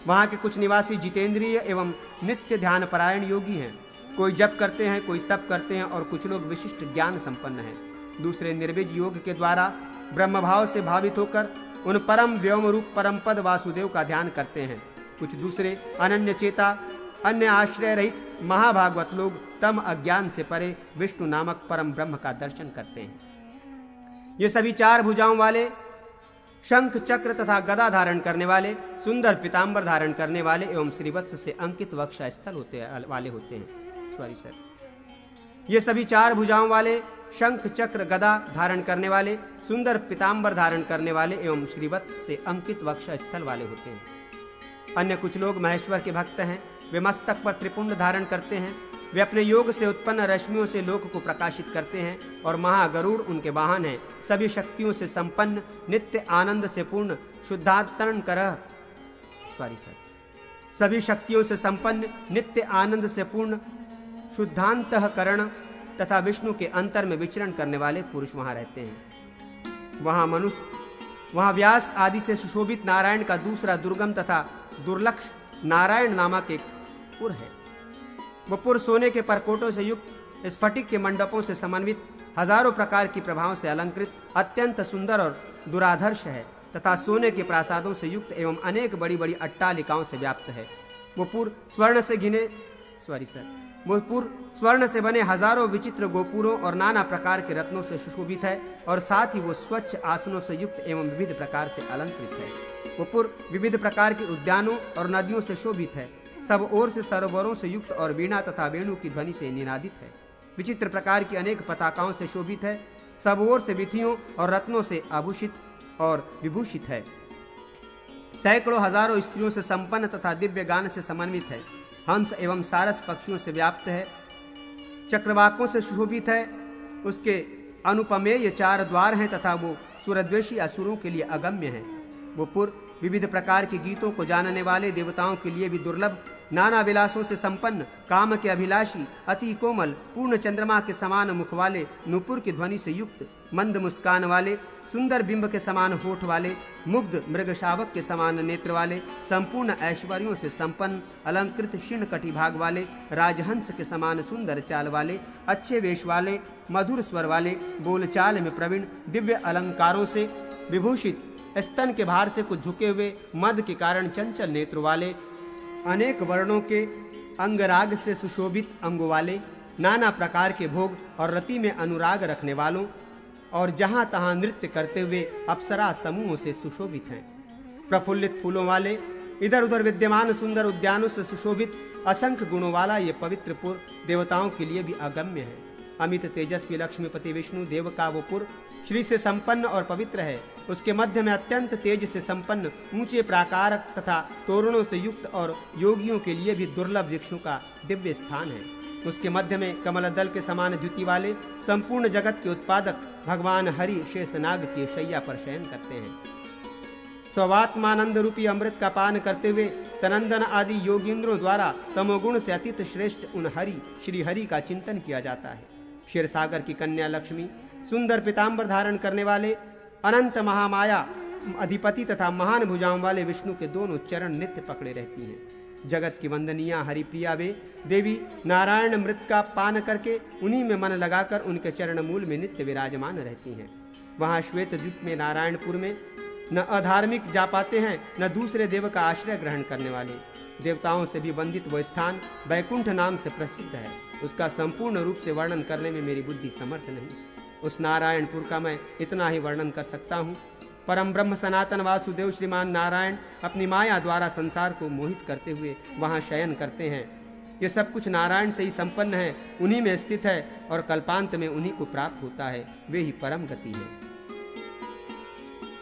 वहाँ के कुछ निवासी जितेंद्रिय एवं नित्य ध्यान परायण योगी हैं। कोई जप करते हैं, कोई तप करते हैं और कुछ लोग विशिष्ट ज्ञान संपन्न हैं। दूसरे निर्विज योग के द्वारा ब्रह्म भाव से भावित होकर उन परम व्योम रूप परम पद वासुदेव का ध्यान करते हैं। कुछ दूसरे अनन्य चेता, अन्य आश्रय रहित महाभागवत लोग तम अज्ञान से परे विष्णु नामक परम ब्रह्म का दर्शन करते हैं। ये सभी 4 भुजाओं वाले शंख चक्र तथा गदा धारण करने वाले, सुंदर पीतांबर धारण करने वाले एवं श्रीवत्स से अंकित वक्ष स्थल वाले होते हैं। सॉरी सर, ये सभी 4 भुजाओं वाले, शंख चक्र गदा धारण करने वाले, सुंदर पीतांबर धारण करने वाले एवं श्रीवत्स से अंकित वक्ष स्थल वाले होते हैं। अन्य कुछ लोग महेश्वर के भक्त हैं। वे मस्तक पर त्रिपुंड धारण करते हैं। वे अपने योग से उत्पन्न रश्मियों से लोक को प्रकाशित करते हैं और महागरुड़ उनके वाहन हैं। सभी शक्तियों से संपन्न, नित्य आनंद से पूर्ण, शुद्धांतकरण सभी शक्तियों से संपन्न, नित्य आनंद से पूर्ण, शुद्धांतकरण तथा विष्णु के अंतर में विचरण करने वाले पुरुष वहां रहते हैं। वहां व्यास आदि से सुशोभित नारायण का दूसरा दुर्गम तथा दुर्लक्ष नारायण नामक एक पुर है। वो पुर सोने के परकोटों से युक्त, स्फटिक के मंडपों से समन्वित, हजारों प्रकार की प्रभाओं से अलंकृत, अत्यंत सुंदर और दुराधर्ष है तथा सोने के प्रासादों से युक्त एवं अनेक बड़ी बड़ी अट्टालिकाओं से व्याप्त है। वो पुर स्वर्ण से बने हजारों विचित्र गोपुरों और नाना प्रकार के रत्नों से सुशोभित है और साथ ही वो स्वच्छ आसनों से युक्त एवं विविध प्रकार से अलंकृत है। वो पुर विविध प्रकार के उद्यानों और नदियों से शोभित है। सब ओर से सरोवरों से युक्त और वीणा तथा वेणु की ध्वनि से निनादित है। विचित्र प्रकार की अनेक पताकाओं से शोभित है। सब ओर से विधियों और रत्नों से आभूषित और विभूषित है। सैकड़ों हजारों स्त्रियों से संपन्न तथा दिव्य गान से समन्वित है। हंस एवं सारस पक्षियों से व्याप्त है। चक्रवाकों से सुशोभित है। उसके अनुपमेय 4 द्वार हैं तथा वो सुरद्वेषी असुरों के लिए अगम्य है। वो पुर विविध प्रकार के गीतों को जानने वाले देवताओं के लिए भी दुर्लभ, नाना विलासों से संपन्न, काम के अभिलाषी, अति कोमल, पूर्ण चंद्रमा के समान मुख वाले, नुपुर की ध्वनि से युक्त, मंद मुस्कान वाले, सुंदर बिंब के समान होठ वाले, मुग्ध मृग शावक के समान नेत्र वाले, संपूर्ण ऐश्वर्यों से संपन्न, अलंकृत शीर्ण कटिभाग वाले, राजहंस के समान सुंदर चाल वाले, अच्छे वेश वाले, मधुर स्वर वाले, बोलचाल में प्रवीण, दिव्य अलंकारों से विभूषित, स्तन के भार से कुछ झुके हुए, मद के कारण चंचल नेत्र वाले, अनेक वर्णों के अंगराग से सुशोभित अंगों वाले, नाना प्रकार के भोग और रति में अनुराग रखने वालों और जहां तहां नृत्य करते हुए अप्सरा समूहों से सुशोभित हैं। प्रफुल्लित फूलों वाले, इधर उधर विद्यमान सुंदर उद्यानों से सुशोभित, असंख्य गुणों वाला ये पवित्र पुर देवताओं के लिए भी अगम्य है। अमित तेजस्वी लक्ष्मीपति विष्णु देव का वो पुर श्री से संपन्न और पवित्र है। उसके मध्य में अत्यंत तेज से संपन्न, ऊंचे प्राकार तथा तोरणों से युक्त और योगियों के लिए भी दुर्लभ वृक्षों का दिव्य स्थान है। उसके मध्य में कमल दल के समान द्युति वाले, संपूर्ण जगत के उत्पादक भगवान हरि शेषनाग की शैया पर शयन करते हैं। स्वात्मानंद रूपी अमृत का पान करते हुए सनंदन आदि योगिंद्रों द्वारा तमोगुण से अतीत श्रेष्ठ उन हरि श्री हरि का चिंतन किया जाता है। क्षीर सागर की कन्या लक्ष्मी, सुंदर पीतांबर धारण करने वाले, अनंत महामाया अधिपति तथा महान भुजाओं वाले विष्णु के दोनों चरण नित्य पकड़े रहती हैं। जगत की वंदनिया हरिप्रिया वे देवी नारायण मृत का पान करके उन्हीं में मन लगाकर उनके चरण मूल में नित्य विराजमान रहती हैं। वहां श्वेत द्वीप में नारायणपुर में न अधार्मिक जा पाते हैं, न दूसरे देव का आश्रय ग्रहण करने वाले। देवताओं से भी वंदित वह स्थान वैकुंठ नाम से प्रसिद्ध है। उसका संपूर्ण रूप से वर्णन करने में मेरी बुद्धि समर्थ नहीं। उस नारायणपुर का मैं इतना ही वर्णन कर सकता हूँ। परम ब्रह्म सनातन वासुदेव श्रीमान नारायण अपनी माया द्वारा संसार को मोहित करते हुए वहाँ शयन करते हैं। ये सब कुछ नारायण से ही संपन्न है, उन्हीं में स्थित है और कल्पांत में उन्हीं को प्राप्त होता है। वे ही परम गति है।